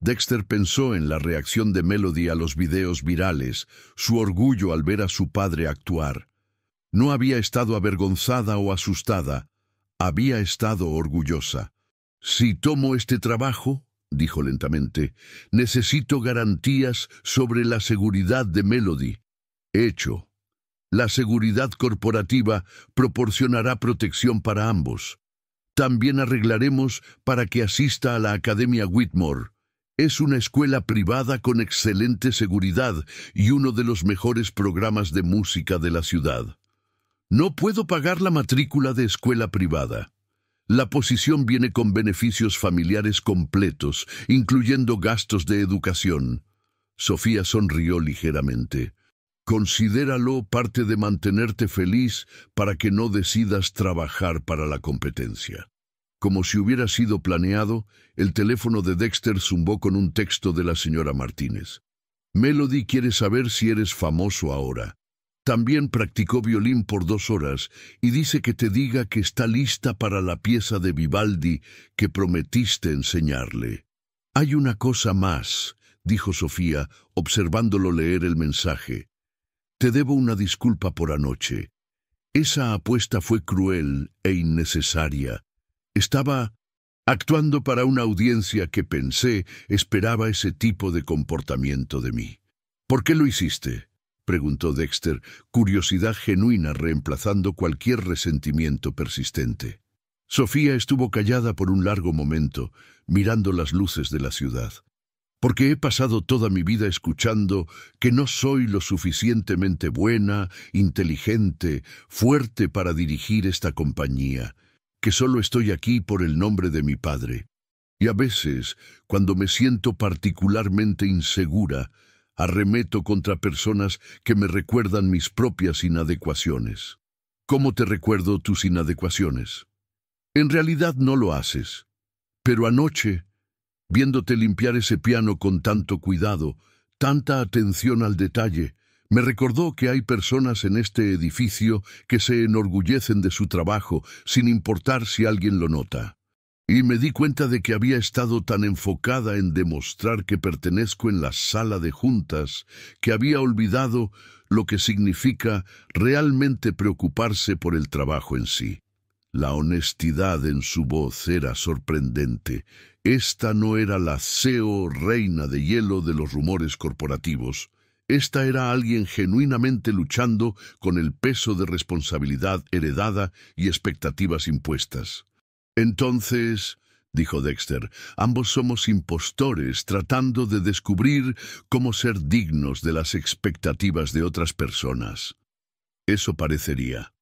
Dexter pensó en la reacción de Melody a los videos virales, su orgullo al ver a su padre actuar. No había estado avergonzada o asustada, había estado orgullosa. Si tomo este trabajo, dijo lentamente, necesito garantías sobre la seguridad de Melody. Hecho. La seguridad corporativa proporcionará protección para ambos. También arreglaremos para que asista a la Academia Whitmore. Es una escuela privada con excelente seguridad y uno de los mejores programas de música de la ciudad. No puedo pagar la matrícula de escuela privada. La posición viene con beneficios familiares completos, incluyendo gastos de educación. Sofía sonrió ligeramente. Considéralo parte de mantenerte feliz para que no decidas trabajar para la competencia. Como si hubiera sido planeado, el teléfono de Dexter zumbó con un texto de la señora Martínez. Melody quiere saber si eres famoso ahora. También practicó violín por 2 horas y dice que te diga que está lista para la pieza de Vivaldi que prometiste enseñarle. Hay una cosa más, dijo Sofía, observándolo leer el mensaje. Te debo una disculpa por anoche. Esa apuesta fue cruel e innecesaria. Estaba actuando para una audiencia que pensé esperaba ese tipo de comportamiento de mí. ¿Por qué lo hiciste?, preguntó Dexter, curiosidad genuina reemplazando cualquier resentimiento persistente. Sofía estuvo callada por un largo momento, mirando las luces de la ciudad. Porque he pasado toda mi vida escuchando que no soy lo suficientemente buena, inteligente, fuerte para dirigir esta compañía, que solo estoy aquí por el nombre de mi padre. Y a veces, cuando me siento particularmente insegura, arremeto contra personas que me recuerdan mis propias inadecuaciones. ¿Cómo te recuerdo tus inadecuaciones? En realidad no lo haces. Pero anoche, viéndote limpiar ese piano con tanto cuidado, tanta atención al detalle, me recordó que hay personas en este edificio que se enorgullecen de su trabajo, sin importar si alguien lo nota. Y me di cuenta de que había estado tan enfocada en demostrar que pertenezco en la sala de juntas, que había olvidado lo que significa realmente preocuparse por el trabajo en sí. La honestidad en su voz era sorprendente. Esta no era la CEO reina de hielo de los rumores corporativos. Esta era alguien genuinamente luchando con el peso de responsabilidad heredada y expectativas impuestas. Entonces, dijo Dexter, ambos somos impostores tratando de descubrir cómo ser dignos de las expectativas de otras personas. Eso parecería.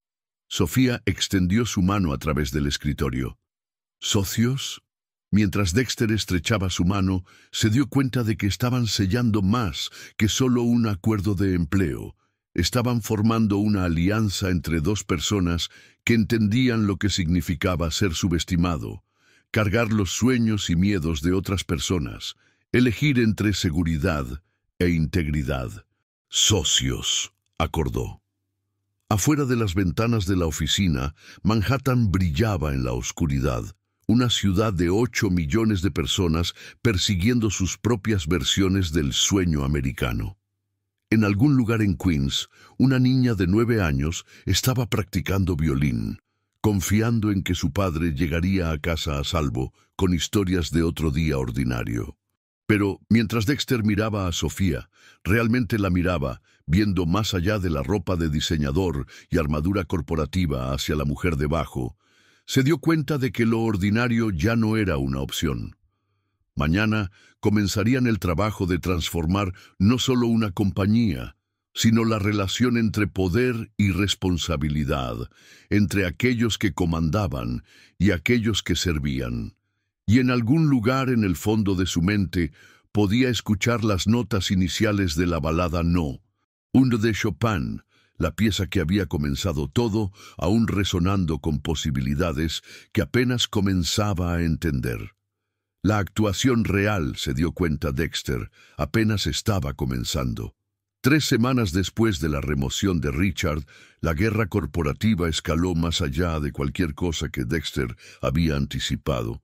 Sofía extendió su mano a través del escritorio. ¿Socios? Mientras Dexter estrechaba su mano, se dio cuenta de que estaban sellando más que solo un acuerdo de empleo. Estaban formando una alianza entre dos personas que entendían lo que significaba ser subestimado, cargar los sueños y miedos de otras personas, elegir entre seguridad e integridad. Socios, acordó. Afuera de las ventanas de la oficina, Manhattan brillaba en la oscuridad. Una ciudad de 8 millones de personas persiguiendo sus propias versiones del sueño americano. En algún lugar en Queens, una niña de 9 años estaba practicando violín, confiando en que su padre llegaría a casa a salvo con historias de otro día ordinario. Pero mientras Dexter miraba a Sofía, realmente la miraba, viendo más allá de la ropa de diseñador y armadura corporativa hacia la mujer debajo, se dio cuenta de que lo ordinario ya no era una opción. Mañana comenzarían el trabajo de transformar no solo una compañía, sino la relación entre poder y responsabilidad, entre aquellos que comandaban y aquellos que servían. Y en algún lugar en el fondo de su mente podía escuchar las notas iniciales de la balada No, una de Chopin, la pieza que había comenzado todo, aún resonando con posibilidades que apenas comenzaba a entender. La actuación real, se dio cuenta Dexter, apenas estaba comenzando. 3 semanas después de la remoción de Richard, la guerra corporativa escaló más allá de cualquier cosa que Dexter había anticipado.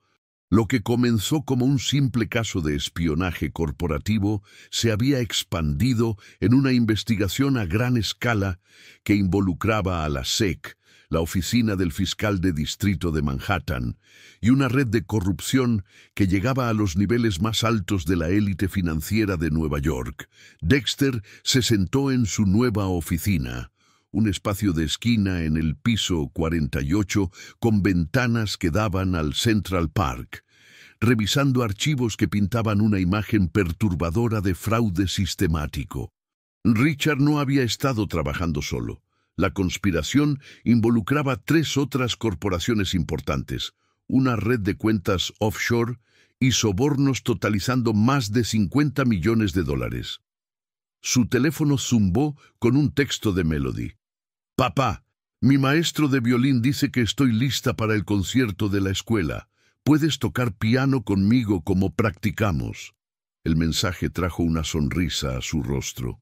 Lo que comenzó como un simple caso de espionaje corporativo se había expandido en una investigación a gran escala que involucraba a la SEC, la Oficina del Fiscal de Distrito de Manhattan, y una red de corrupción que llegaba a los niveles más altos de la élite financiera de Nueva York. Dexter se sentó en su nueva oficina, un espacio de esquina en el piso 48 con ventanas que daban al Central Park, revisando archivos que pintaban una imagen perturbadora de fraude sistemático. Richard no había estado trabajando solo. La conspiración involucraba 3 otras corporaciones importantes, una red de cuentas offshore y sobornos totalizando más de $50 millones. Su teléfono zumbó con un texto de Melody. «Papá, mi maestro de violín dice que estoy lista para el concierto de la escuela. ¿Puedes tocar piano conmigo como practicamos?» El mensaje trajo una sonrisa a su rostro.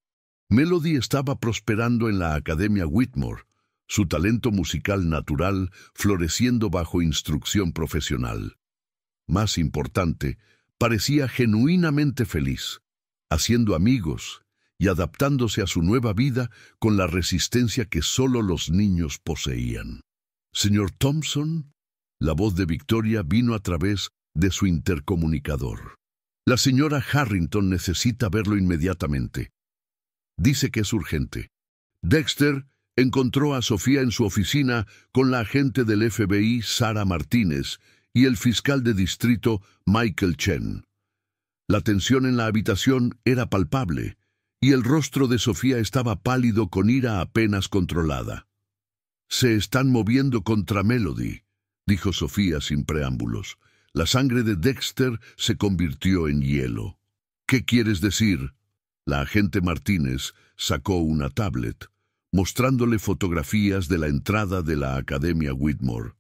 Melody estaba prosperando en la Academia Whitmore, su talento musical natural floreciendo bajo instrucción profesional. Más importante, parecía genuinamente feliz, haciendo amigos y adaptándose a su nueva vida con la resistencia que solo los niños poseían. «Señor Thompson», la voz de Victoria vino a través de su intercomunicador. «La señora Harrington necesita verlo inmediatamente. Dice que es urgente». Dexter encontró a Sofía en su oficina con la agente del FBI, Sara Martínez, y el fiscal de distrito, Michael Chen. La tensión en la habitación era palpable, y el rostro de Sofía estaba pálido con ira apenas controlada. «Se están moviendo contra Melody», dijo Sofía sin preámbulos. La sangre de Dexter se convirtió en hielo. «¿Qué quieres decir?» La agente Martínez sacó una tablet, mostrándole fotografías de la entrada de la Academia Whitmore.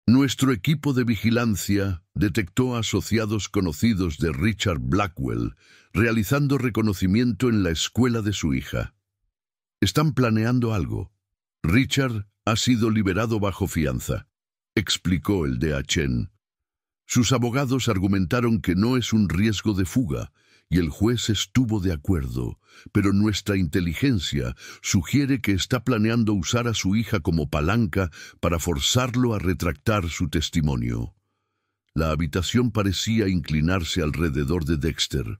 «Nuestro equipo de vigilancia detectó asociados conocidos de Richard Blackwell realizando reconocimiento en la escuela de su hija. Están planeando algo. Richard ha sido liberado bajo fianza», explicó el DA Chen. Sus abogados argumentaron que no es un riesgo de fuga, y el juez estuvo de acuerdo, pero nuestra inteligencia sugiere que está planeando usar a su hija como palanca para forzarlo a retractar su testimonio. La habitación parecía inclinarse alrededor de Dexter.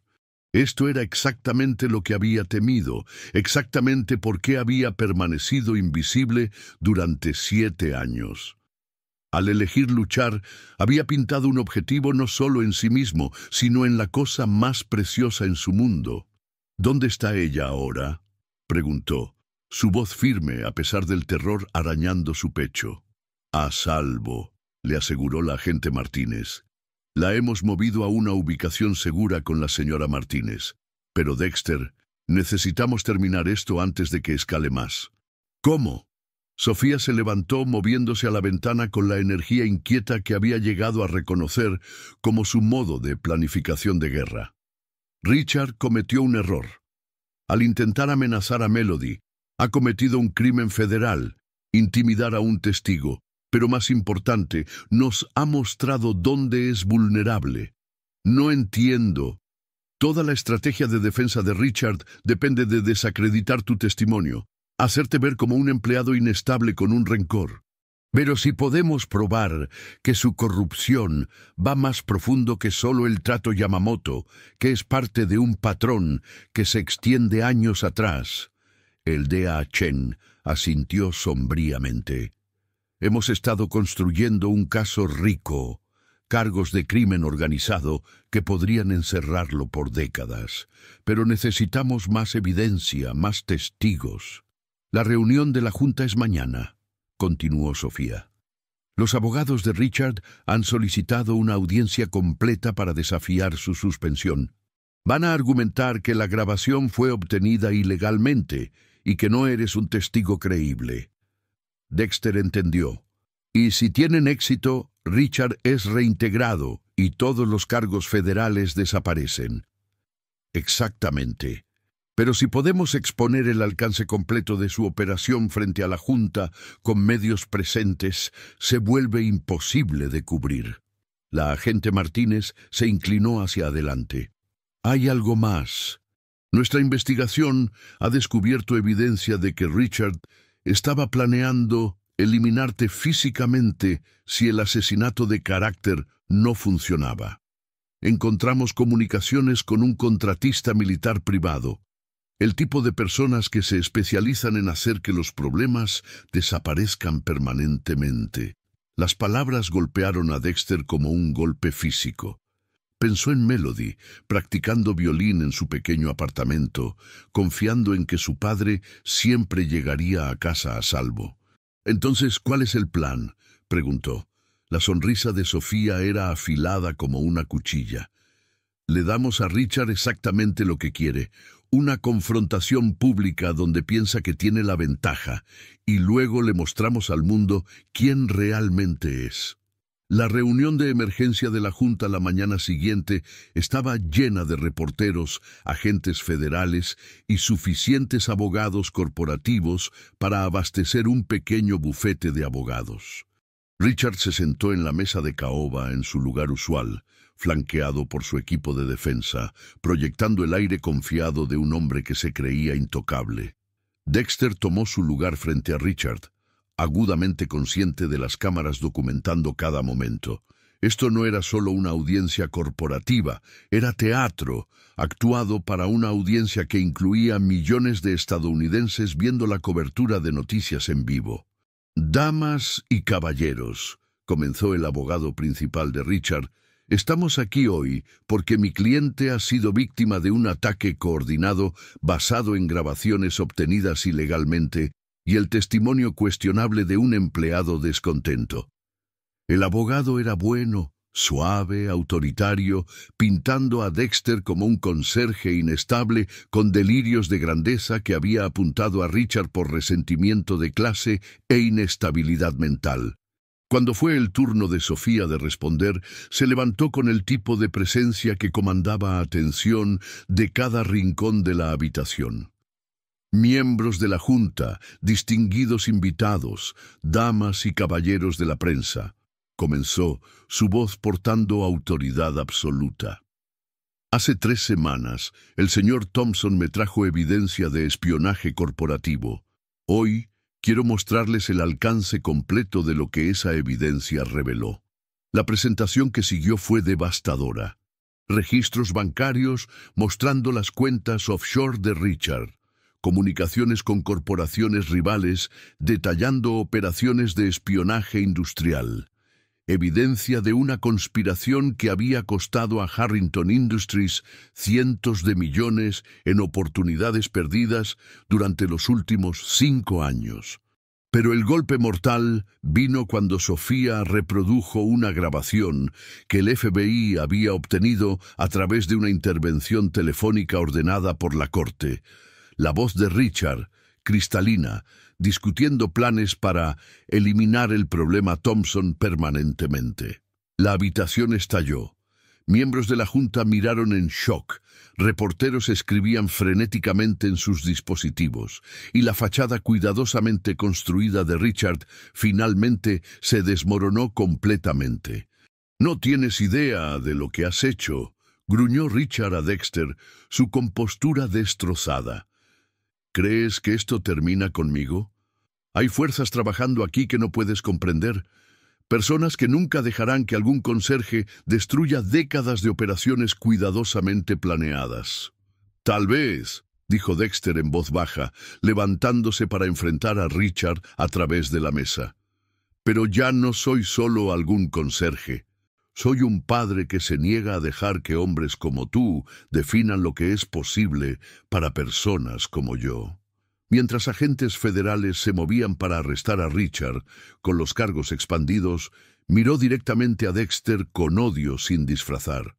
Esto era exactamente lo que había temido, exactamente por qué había permanecido invisible durante 7 años. Al elegir luchar, había pintado un objetivo no solo en sí mismo, sino en la cosa más preciosa en su mundo. ¿Dónde está ella ahora?, preguntó, su voz firme a pesar del terror arañando su pecho. A salvo, le aseguró la agente Martínez. La hemos movido a una ubicación segura con la señora Martínez. Pero Dexter, necesitamos terminar esto antes de que escale más. ¿Cómo? Sofía se levantó moviéndose a la ventana con la energía inquieta que había llegado a reconocer como su modo de planificación de guerra. Richard cometió un error. Al intentar amenazar a Melody, ha cometido un crimen federal, intimidar a un testigo, pero más importante, nos ha mostrado dónde es vulnerable. No entiendo. Toda la estrategia de defensa de Richard depende de desacreditar tu testimonio, hacerte ver como un empleado inestable con un rencor. Pero si podemos probar que su corrupción va más profundo que solo el trato Yamamoto, que es parte de un patrón que se extiende años atrás, el D.A. Chen asintió sombríamente. Hemos estado construyendo un caso rico, cargos de crimen organizado que podrían encerrarlo por décadas, pero necesitamos más evidencia, más testigos. La reunión de la Junta es mañana, continuó Sofía. Los abogados de Richard han solicitado una audiencia completa para desafiar su suspensión. Van a argumentar que la grabación fue obtenida ilegalmente y que no eres un testigo creíble. Dexter entendió. Y si tienen éxito, Richard es reintegrado y todos los cargos federales desaparecen. Exactamente. Pero si podemos exponer el alcance completo de su operación frente a la Junta con medios presentes, se vuelve imposible de cubrir. La agente Martínez se inclinó hacia adelante. Hay algo más. Nuestra investigación ha descubierto evidencia de que Richard estaba planeando eliminarte físicamente si el asesinato de carácter no funcionaba. Encontramos comunicaciones con un contratista militar privado, el tipo de personas que se especializan en hacer que los problemas desaparezcan permanentemente. Las palabras golpearon a Dexter como un golpe físico. Pensó en Melody, practicando violín en su pequeño apartamento, confiando en que su padre siempre llegaría a casa a salvo. «Entonces, ¿cuál es el plan?», preguntó. La sonrisa de Sofía era afilada como una cuchilla. «Le damos a Richard exactamente lo que quiere, una confrontación pública donde piensa que tiene la ventaja, y luego le mostramos al mundo quién realmente es». La reunión de emergencia de la Junta la mañana siguiente estaba llena de reporteros, agentes federales y suficientes abogados corporativos para abastecer un pequeño bufete de abogados. Richard se sentó en la mesa de caoba en su lugar usual, flanqueado por su equipo de defensa, proyectando el aire confiado de un hombre que se creía intocable. Dexter tomó su lugar frente a Richard, agudamente consciente de las cámaras documentando cada momento. Esto no era solo una audiencia corporativa, era teatro, actuado para una audiencia que incluía millones de estadounidenses viendo la cobertura de noticias en vivo. «Damas y caballeros», comenzó el abogado principal de Richard, «estamos aquí hoy porque mi cliente ha sido víctima de un ataque coordinado basado en grabaciones obtenidas ilegalmente y el testimonio cuestionable de un empleado descontento». El abogado era bueno, suave, autoritario, pintando a Dexter como un conserje inestable con delirios de grandeza que había apuntado a Richard por resentimiento de clase e inestabilidad mental. Cuando fue el turno de Sofía de responder, se levantó con el tipo de presencia que comandaba atención de cada rincón de la habitación. «Miembros de la Junta, distinguidos invitados, damas y caballeros de la prensa», comenzó, su voz portando autoridad absoluta. Hace 3 semanas, el señor Thompson me trajo evidencia de espionaje corporativo. Hoy, quiero mostrarles el alcance completo de lo que esa evidencia reveló. La presentación que siguió fue devastadora. Registros bancarios mostrando las cuentas offshore de Richard. Comunicaciones con corporaciones rivales detallando operaciones de espionaje industrial. Evidencia de una conspiración que había costado a Harrington Industries cientos de millones en oportunidades perdidas durante los últimos 5 años. Pero el golpe mortal vino cuando Sofía reprodujo una grabación que el FBI había obtenido a través de una intervención telefónica ordenada por la corte. La voz de Richard, cristalina, discutiendo planes para eliminar el problema Thompson permanentemente. La habitación estalló. Miembros de la Junta miraron en shock. Reporteros escribían frenéticamente en sus dispositivos, y la fachada cuidadosamente construida de Richard finalmente se desmoronó completamente. «No tienes idea de lo que has hecho», gruñó Richard a Dexter, su compostura destrozada. «¿Crees que esto termina conmigo? Hay fuerzas trabajando aquí que no puedes comprender. Personas que nunca dejarán que algún conserje destruya décadas de operaciones cuidadosamente planeadas». «Tal vez», dijo Dexter en voz baja, levantándose para enfrentar a Richard a través de la mesa. «Pero ya no soy solo algún conserje. Soy un padre que se niega a dejar que hombres como tú definan lo que es posible para personas como yo». Mientras agentes federales se movían para arrestar a Richard, con los cargos expandidos, miró directamente a Dexter con odio sin disfrazar.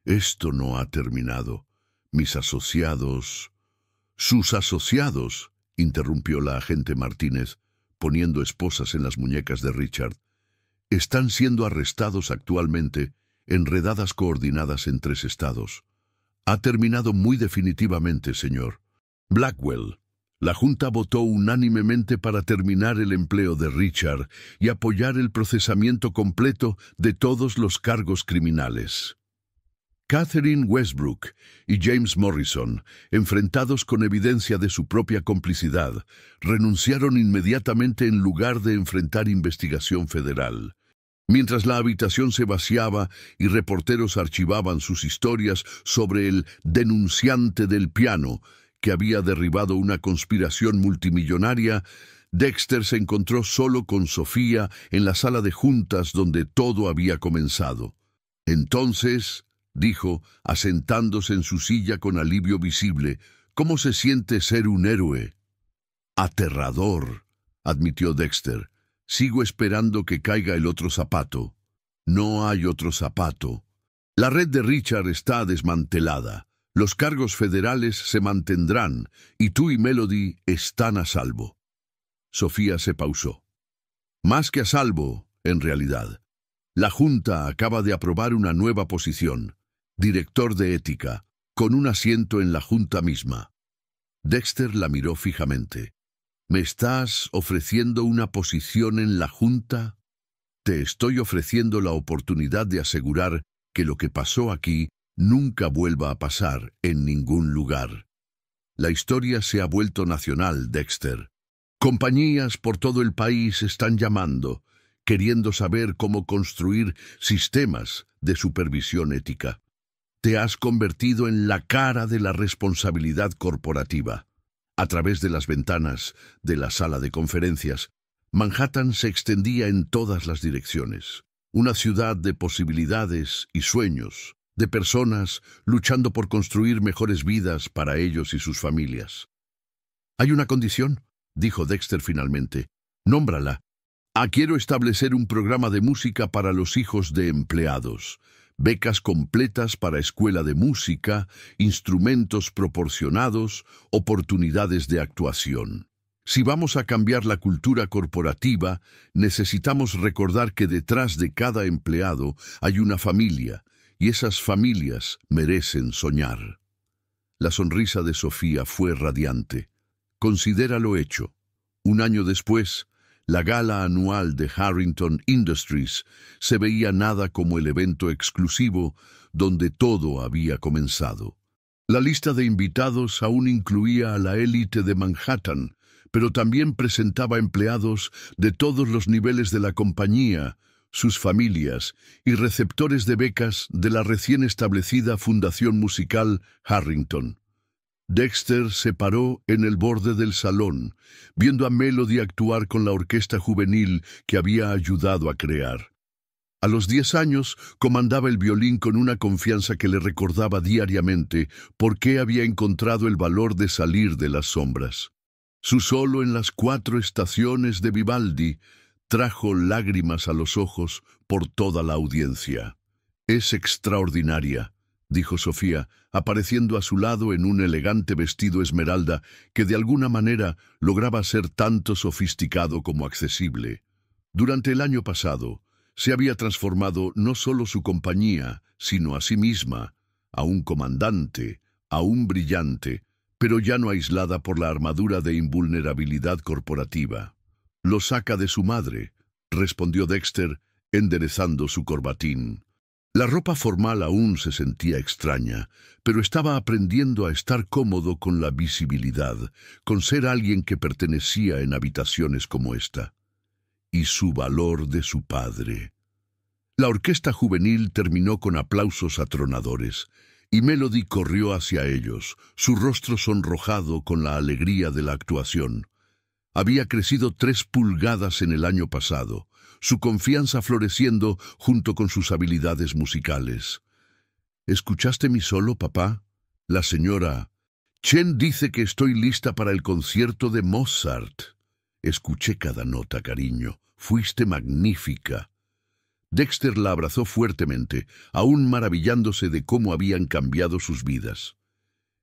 «Esto no ha terminado. Mis asociados...» «Sus asociados», interrumpió la agente Martínez, poniendo esposas en las muñecas de Richard, «están siendo arrestados actualmente en redadas coordinadas en 3 estados. Ha terminado muy definitivamente, señor. Blackwell». La Junta votó unánimemente para terminar el empleo de Richard y apoyar el procesamiento completo de todos los cargos criminales. Catherine Westbrook y James Morrison, enfrentados con evidencia de su propia complicidad, renunciaron inmediatamente en lugar de enfrentar investigación federal. Mientras la habitación se vaciaba y reporteros archivaban sus historias sobre el denunciante del piano, que había derribado una conspiración multimillonaria, Dexter se encontró solo con Sofía en la sala de juntas donde todo había comenzado. «Entonces», dijo, asentándose en su silla con alivio visible, «¿cómo se siente ser un héroe?» «Aterrador», admitió Dexter. «Sigo esperando que caiga el otro zapato». «No hay otro zapato. La red de Richard está desmantelada. Los cargos federales se mantendrán y tú y Melody están a salvo». Sofía se pausó. «Más que a salvo, en realidad. La Junta acaba de aprobar una nueva posición, director de ética, con un asiento en la Junta misma». Dexter la miró fijamente. «¿Me estás ofreciendo una posición en la Junta?» «Te estoy ofreciendo la oportunidad de asegurar que lo que pasó aquí nunca vuelva a pasar en ningún lugar. La historia se ha vuelto nacional, Dexter. Compañías por todo el país están llamando, queriendo saber cómo construir sistemas de supervisión ética. Te has convertido en la cara de la responsabilidad corporativa. A través de las ventanas de la sala de conferencias, Manhattan se extendía en todas las direcciones. Una ciudad de posibilidades y sueños, de personas luchando por construir mejores vidas para ellos y sus familias. «Hay una condición», dijo Dexter finalmente. «Nómbrala. Quiero establecer un programa de música para los hijos de empleados. Becas completas para escuela de música, instrumentos proporcionados, oportunidades de actuación. Si vamos a cambiar la cultura corporativa, necesitamos recordar que detrás de cada empleado hay una familia, y esas familias merecen soñar». La sonrisa de Sofía fue radiante. «Considéralo hecho. Un año después, la gala anual de Harrington Industries, se veía nada como el evento exclusivo donde todo había comenzado. La lista de invitados aún incluía a la élite de Manhattan, pero también presentaba empleados de todos los niveles de la compañía, sus familias y receptores de becas de la recién establecida Fundación Musical Harrington. Dexter se paró en el borde del salón, viendo a Melody actuar con la orquesta juvenil que había ayudado a crear. A los 10 años, comandaba el violín con una confianza que le recordaba diariamente por qué había encontrado el valor de salir de las sombras. Su solo en las 4 estaciones de Vivaldi trajo lágrimas a los ojos por toda la audiencia. «Es extraordinaria», dijo Sofía, apareciendo a su lado en un elegante vestido esmeralda que de alguna manera lograba ser tanto sofisticado como accesible. Durante el año pasado, se había transformado no solo su compañía, sino a sí misma, a un comandante, a un brillante, pero ya no aislada por la armadura de invulnerabilidad corporativa. «Lo saca de su madre», respondió Dexter, enderezando su corbatín. La ropa formal aún se sentía extraña, pero estaba aprendiendo a estar cómodo con la visibilidad, con ser alguien que pertenecía en habitaciones como esta. Y su valor de su padre. La orquesta juvenil terminó con aplausos atronadores, y Melody corrió hacia ellos, su rostro sonrojado con la alegría de la actuación. Había crecido 3 pulgadas en el año pasado, su confianza floreciendo junto con sus habilidades musicales. «¿Escuchaste mi solo, papá?» La señora Chen dice que estoy lista para el concierto de Mozart. «Escuché cada nota, cariño. Fuiste magnífica». Dexter la abrazó fuertemente, aún maravillándose de cómo habían cambiado sus vidas.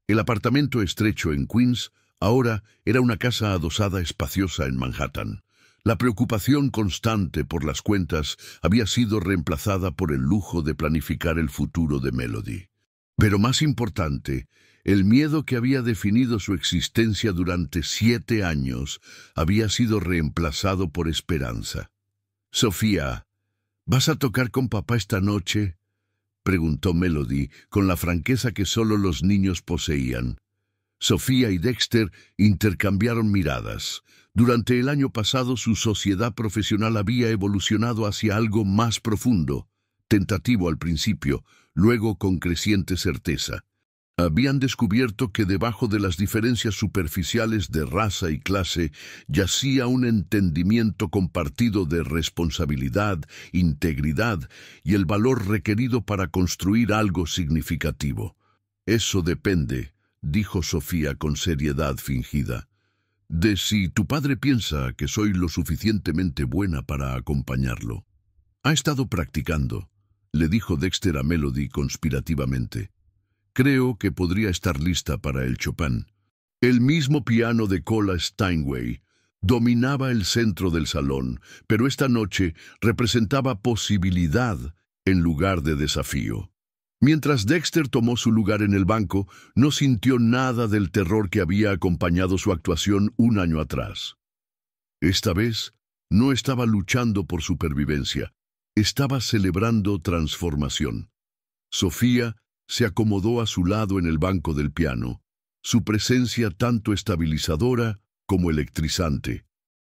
El apartamento estrecho en Queens ahora era una casa adosada espaciosa en Manhattan. La preocupación constante por las cuentas había sido reemplazada por el lujo de planificar el futuro de Melody. Pero más importante, el miedo que había definido su existencia durante 7 años había sido reemplazado por esperanza. «Sofía, ¿vas a tocar con papá esta noche?», preguntó Melody con la franqueza que solo los niños poseían. Sofía y Dexter intercambiaron miradas. Durante el año pasado su sociedad profesional había evolucionado hacia algo más profundo, tentativo al principio, luego con creciente certeza. Habían descubierto que debajo de las diferencias superficiales de raza y clase yacía un entendimiento compartido de responsabilidad, integridad y el valor requerido para construir algo significativo. «Eso depende», dijo Sofía con seriedad fingida, «de si tu padre piensa que soy lo suficientemente buena para acompañarlo». «Ha estado practicando», le dijo Dexter a Melody conspirativamente. «Creo que podría estar lista para el Chopin». El mismo piano de cola Steinway dominaba el centro del salón, pero esta noche representaba posibilidad en lugar de desafío. Mientras Dexter tomó su lugar en el banco, no sintió nada del terror que había acompañado su actuación un año atrás. Esta vez, no estaba luchando por supervivencia, estaba celebrando transformación. Sofía se acomodó a su lado en el banco del piano, su presencia tanto estabilizadora como electrizante.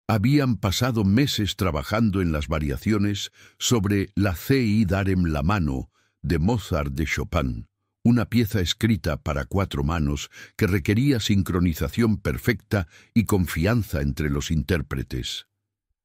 Habían pasado meses trabajando en las variaciones sobre la Ci Darem la mano de Mozart de Chopin, una pieza escrita para 4 manos que requería sincronización perfecta y confianza entre los intérpretes.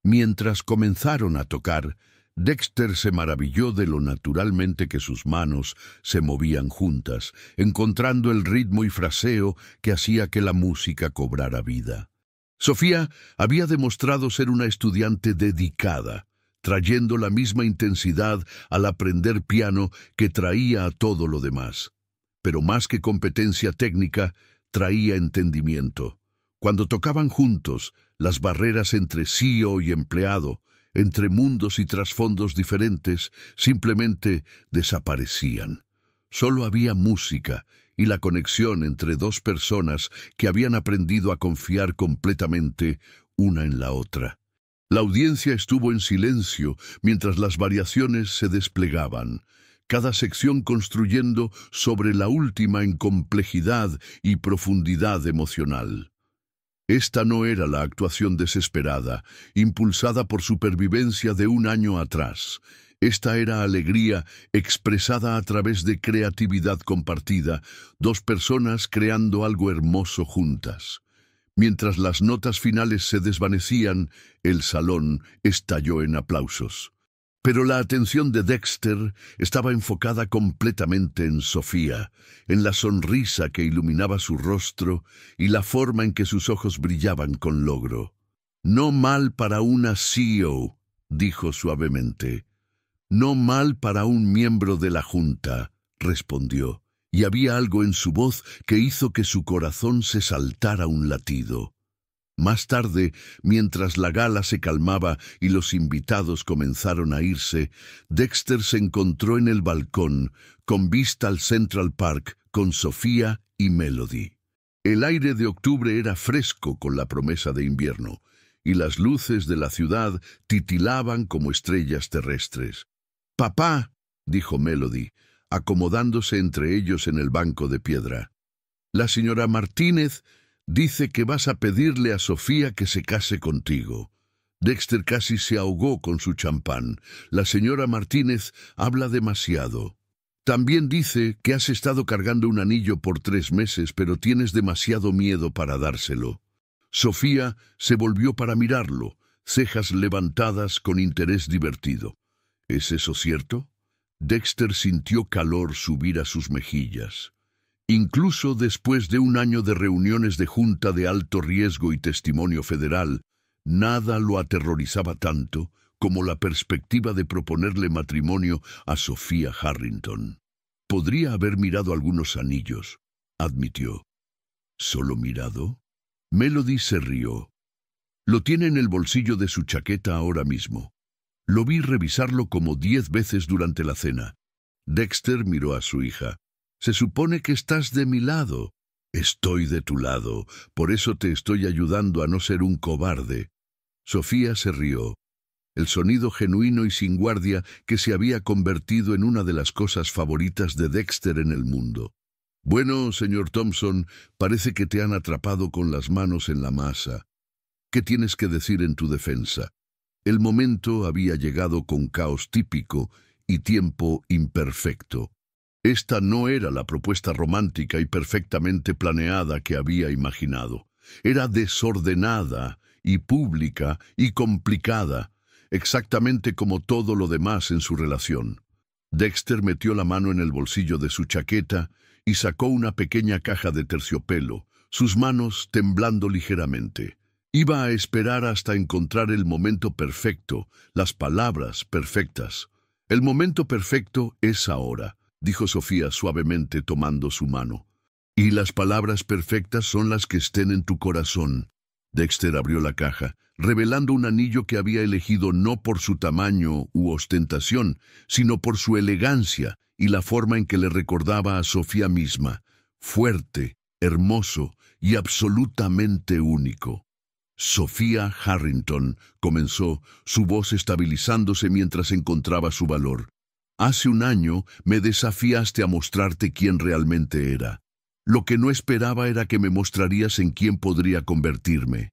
Mientras comenzaron a tocar, Dexter se maravilló de lo naturalmente que sus manos se movían juntas, encontrando el ritmo y fraseo que hacía que la música cobrara vida. Sofía había demostrado ser una estudiante dedicada, trayendo la misma intensidad al aprender piano que traía a todo lo demás. Pero más que competencia técnica, traía entendimiento. Cuando tocaban juntos, las barreras entre CEO y empleado, entre mundos y trasfondos diferentes, simplemente desaparecían. Solo había música y la conexión entre 2 personas que habían aprendido a confiar completamente una en la otra. La audiencia estuvo en silencio mientras las variaciones se desplegaban, cada sección construyendo sobre la última en complejidad y profundidad emocional. Esta no era la actuación desesperada, impulsada por supervivencia de un año atrás. Esta era alegría expresada a través de creatividad compartida, dos personas creando algo hermoso juntas. Mientras las notas finales se desvanecían, el salón estalló en aplausos. Pero la atención de Dexter estaba enfocada completamente en Sofía, en la sonrisa que iluminaba su rostro y la forma en que sus ojos brillaban con logro. «No mal para una CEO», dijo suavemente. «No mal para un miembro de la Junta», respondió, y había algo en su voz que hizo que su corazón se saltara un latido. Más tarde, mientras la gala se calmaba y los invitados comenzaron a irse, Dexter se encontró en el balcón, con vista al Central Park, con Sofía y Melody. El aire de octubre era fresco con la promesa de invierno, y las luces de la ciudad titilaban como estrellas terrestres. «Papá», dijo Melody, acomodándose entre ellos en el banco de piedra. «La señora Martínez dice que vas a pedirle a Sofía que se case contigo». Dexter casi se ahogó con su champán. «La señora Martínez habla demasiado. También dice que has estado cargando un anillo por 3 meses, pero tienes demasiado miedo para dárselo». Sofía se volvió para mirarlo, cejas levantadas con interés divertido. «¿Es eso cierto?» Dexter sintió calor subir a sus mejillas. Incluso después de un año de reuniones de junta de alto riesgo y testimonio federal, nada lo aterrorizaba tanto como la perspectiva de proponerle matrimonio a Sofía Harrington. «Podría haber mirado algunos anillos», admitió. «¿Solo mirado?» Melody se rió. «Lo tiene en el bolsillo de su chaqueta ahora mismo. Lo vi revisarlo como 10 veces durante la cena». Dexter miró a su hija. «Se supone que estás de mi lado». «Estoy de tu lado, por eso te estoy ayudando a no ser un cobarde». Sofía se rió. El sonido genuino y sin guardia que se había convertido en una de las cosas favoritas de Dexter en el mundo. «Bueno, señor Thompson, parece que te han atrapado con las manos en la masa. ¿Qué tienes que decir en tu defensa?» El momento había llegado con caos típico y tiempo imperfecto. Esta no era la propuesta romántica y perfectamente planeada que había imaginado. Era desordenada y pública y complicada, exactamente como todo lo demás en su relación. Dexter metió la mano en el bolsillo de su chaqueta y sacó una pequeña caja de terciopelo, sus manos temblando ligeramente. Iba a esperar hasta encontrar el momento perfecto, las palabras perfectas. «El momento perfecto es ahora», dijo Sofía suavemente tomando su mano. «Y las palabras perfectas son las que estén en tu corazón». Dexter abrió la caja, revelando un anillo que había elegido no por su tamaño u ostentación, sino por su elegancia y la forma en que le recordaba a Sofía misma, fuerte, hermoso y absolutamente único. «Sofía Harrington», comenzó, su voz estabilizándose mientras encontraba su valor. «Hace un año me desafiaste a mostrarte quién realmente era. Lo que no esperaba era que me mostrarías en quién podría convertirme.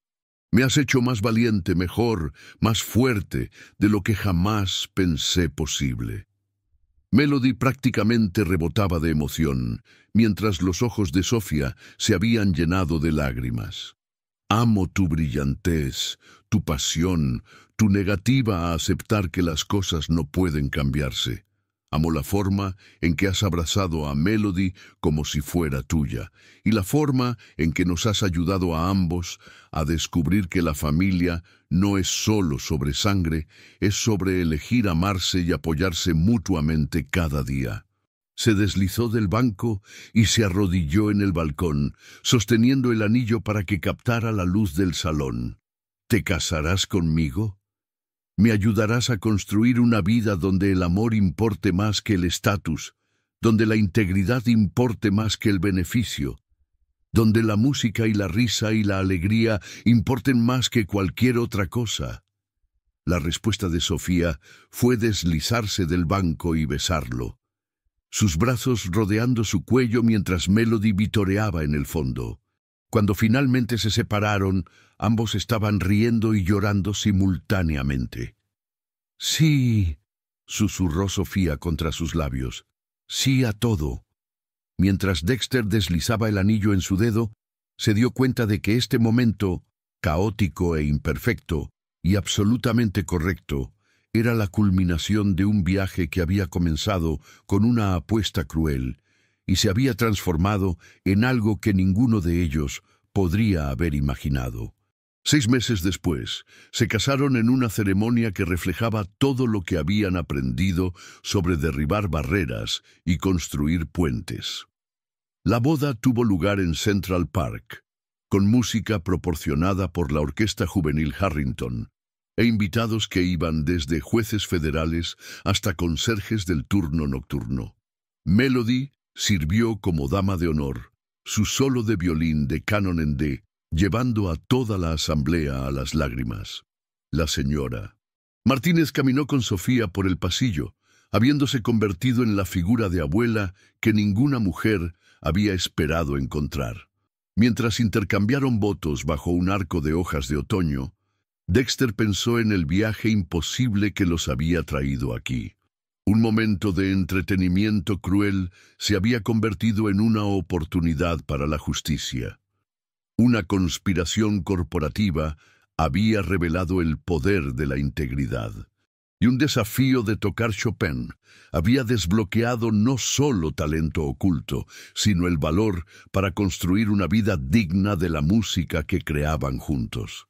Me has hecho más valiente, mejor, más fuerte de lo que jamás pensé posible». Melody prácticamente rebotaba de emoción, mientras los ojos de Sofía se habían llenado de lágrimas. «Amo tu brillantez, tu pasión, tu negativa a aceptar que las cosas no pueden cambiarse. Amo la forma en que has abrazado a Melody como si fuera tuya, y la forma en que nos has ayudado a ambos a descubrir que la familia no es solo sobre sangre, es sobre elegir amarse y apoyarse mutuamente cada día». Se deslizó del banco y se arrodilló en el balcón, sosteniendo el anillo para que captara la luz del salón. «¿Te casarás conmigo? ¿Me ayudarás a construir una vida donde el amor importe más que el estatus, donde la integridad importe más que el beneficio, donde la música y la risa y la alegría importen más que cualquier otra cosa?» La respuesta de Sofía fue deslizarse del banco y besarlo, sus brazos rodeando su cuello mientras Melody vitoreaba en el fondo. Cuando finalmente se separaron, ambos estaban riendo y llorando simultáneamente. «Sí», susurró Sofía contra sus labios, «sí a todo». Mientras Dexter deslizaba el anillo en su dedo, se dio cuenta de que este momento, caótico e imperfecto, y absolutamente correcto, era la culminación de un viaje que había comenzado con una apuesta cruel y se había transformado en algo que ninguno de ellos podría haber imaginado. 6 meses después, se casaron en una ceremonia que reflejaba todo lo que habían aprendido sobre derribar barreras y construir puentes. La boda tuvo lugar en Central Park, con música proporcionada por la Orquesta Juvenil Harrington, e invitados que iban desde jueces federales hasta conserjes del turno nocturno. Melody sirvió como dama de honor, su solo de violín de canon en D, llevando a toda la asamblea a las lágrimas. La señora Martínez caminó con Sofía por el pasillo, habiéndose convertido en la figura de abuela que ninguna mujer había esperado encontrar. Mientras intercambiaron votos bajo un arco de hojas de otoño, Dexter pensó en el viaje imposible que los había traído aquí. Un momento de entretenimiento cruel se había convertido en una oportunidad para la justicia. Una conspiración corporativa había revelado el poder de la integridad. Y un desafío de tocar Chopin había desbloqueado no solo talento oculto, sino el valor para construir una vida digna de la música que creaban juntos.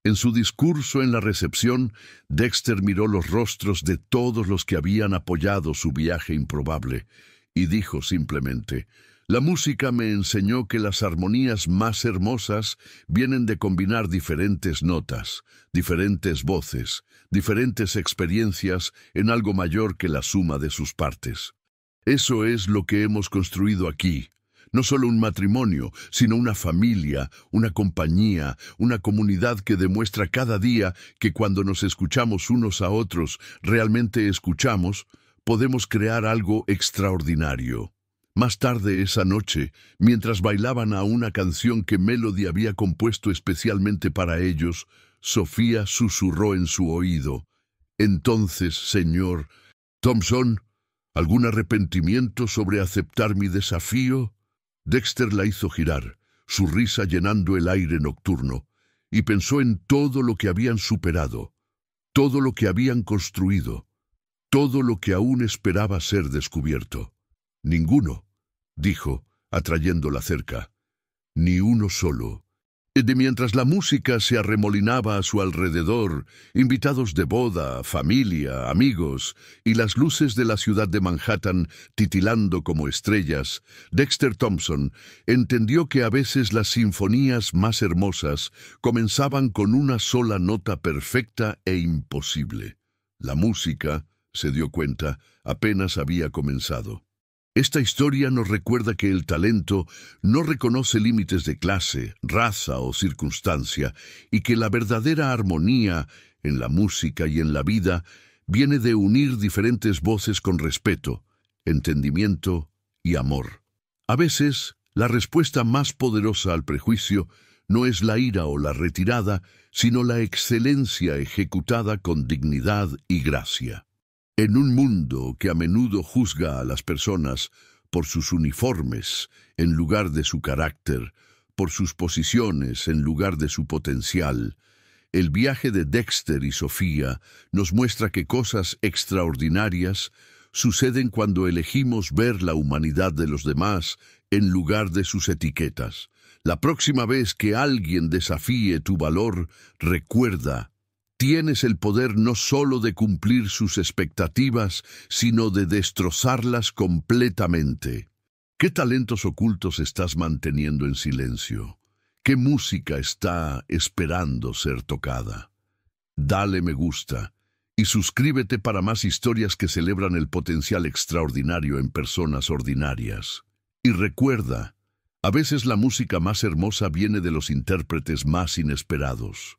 En su discurso en la recepción, Dexter miró los rostros de todos los que habían apoyado su viaje improbable y dijo simplemente: «La música me enseñó que las armonías más hermosas vienen de combinar diferentes notas, diferentes voces, diferentes experiencias en algo mayor que la suma de sus partes. Eso es lo que hemos construido aquí. No solo un matrimonio, sino una familia, una compañía, una comunidad que demuestra cada día que cuando nos escuchamos unos a otros, realmente escuchamos, podemos crear algo extraordinario». Más tarde esa noche, mientras bailaban a una canción que Melody había compuesto especialmente para ellos, Sofía susurró en su oído: «Entonces, señor Thompson, ¿algún arrepentimiento sobre aceptar mi desafío?». Dexter la hizo girar, su risa llenando el aire nocturno, y pensó en todo lo que habían superado, todo lo que habían construido, todo lo que aún esperaba ser descubierto. «Ninguno», dijo, atrayéndola cerca, «ni uno solo». De mientras la música se arremolinaba a su alrededor, invitados de boda, familia, amigos, y las luces de la ciudad de Manhattan titilando como estrellas, Dexter Thompson entendió que a veces las sinfonías más hermosas comenzaban con una sola nota perfecta e imposible. La música, se dio cuenta, apenas había comenzado. Esta historia nos recuerda que el talento no reconoce límites de clase, raza o circunstancia, y que la verdadera armonía en la música y en la vida viene de unir diferentes voces con respeto, entendimiento y amor. A veces, la respuesta más poderosa al prejuicio no es la ira o la retirada, sino la excelencia ejecutada con dignidad y gracia. En un mundo que a menudo juzga a las personas por sus uniformes en lugar de su carácter, por sus posiciones en lugar de su potencial, el viaje de Dexter y Sofía nos muestra que cosas extraordinarias suceden cuando elegimos ver la humanidad de los demás en lugar de sus etiquetas. La próxima vez que alguien desafíe tu valor, recuerda: tienes el poder no solo de cumplir sus expectativas, sino de destrozarlas completamente. ¿Qué talentos ocultos estás manteniendo en silencio? ¿Qué música está esperando ser tocada? Dale me gusta y suscríbete para más historias que celebran el potencial extraordinario en personas ordinarias. Y recuerda, a veces la música más hermosa viene de los intérpretes más inesperados.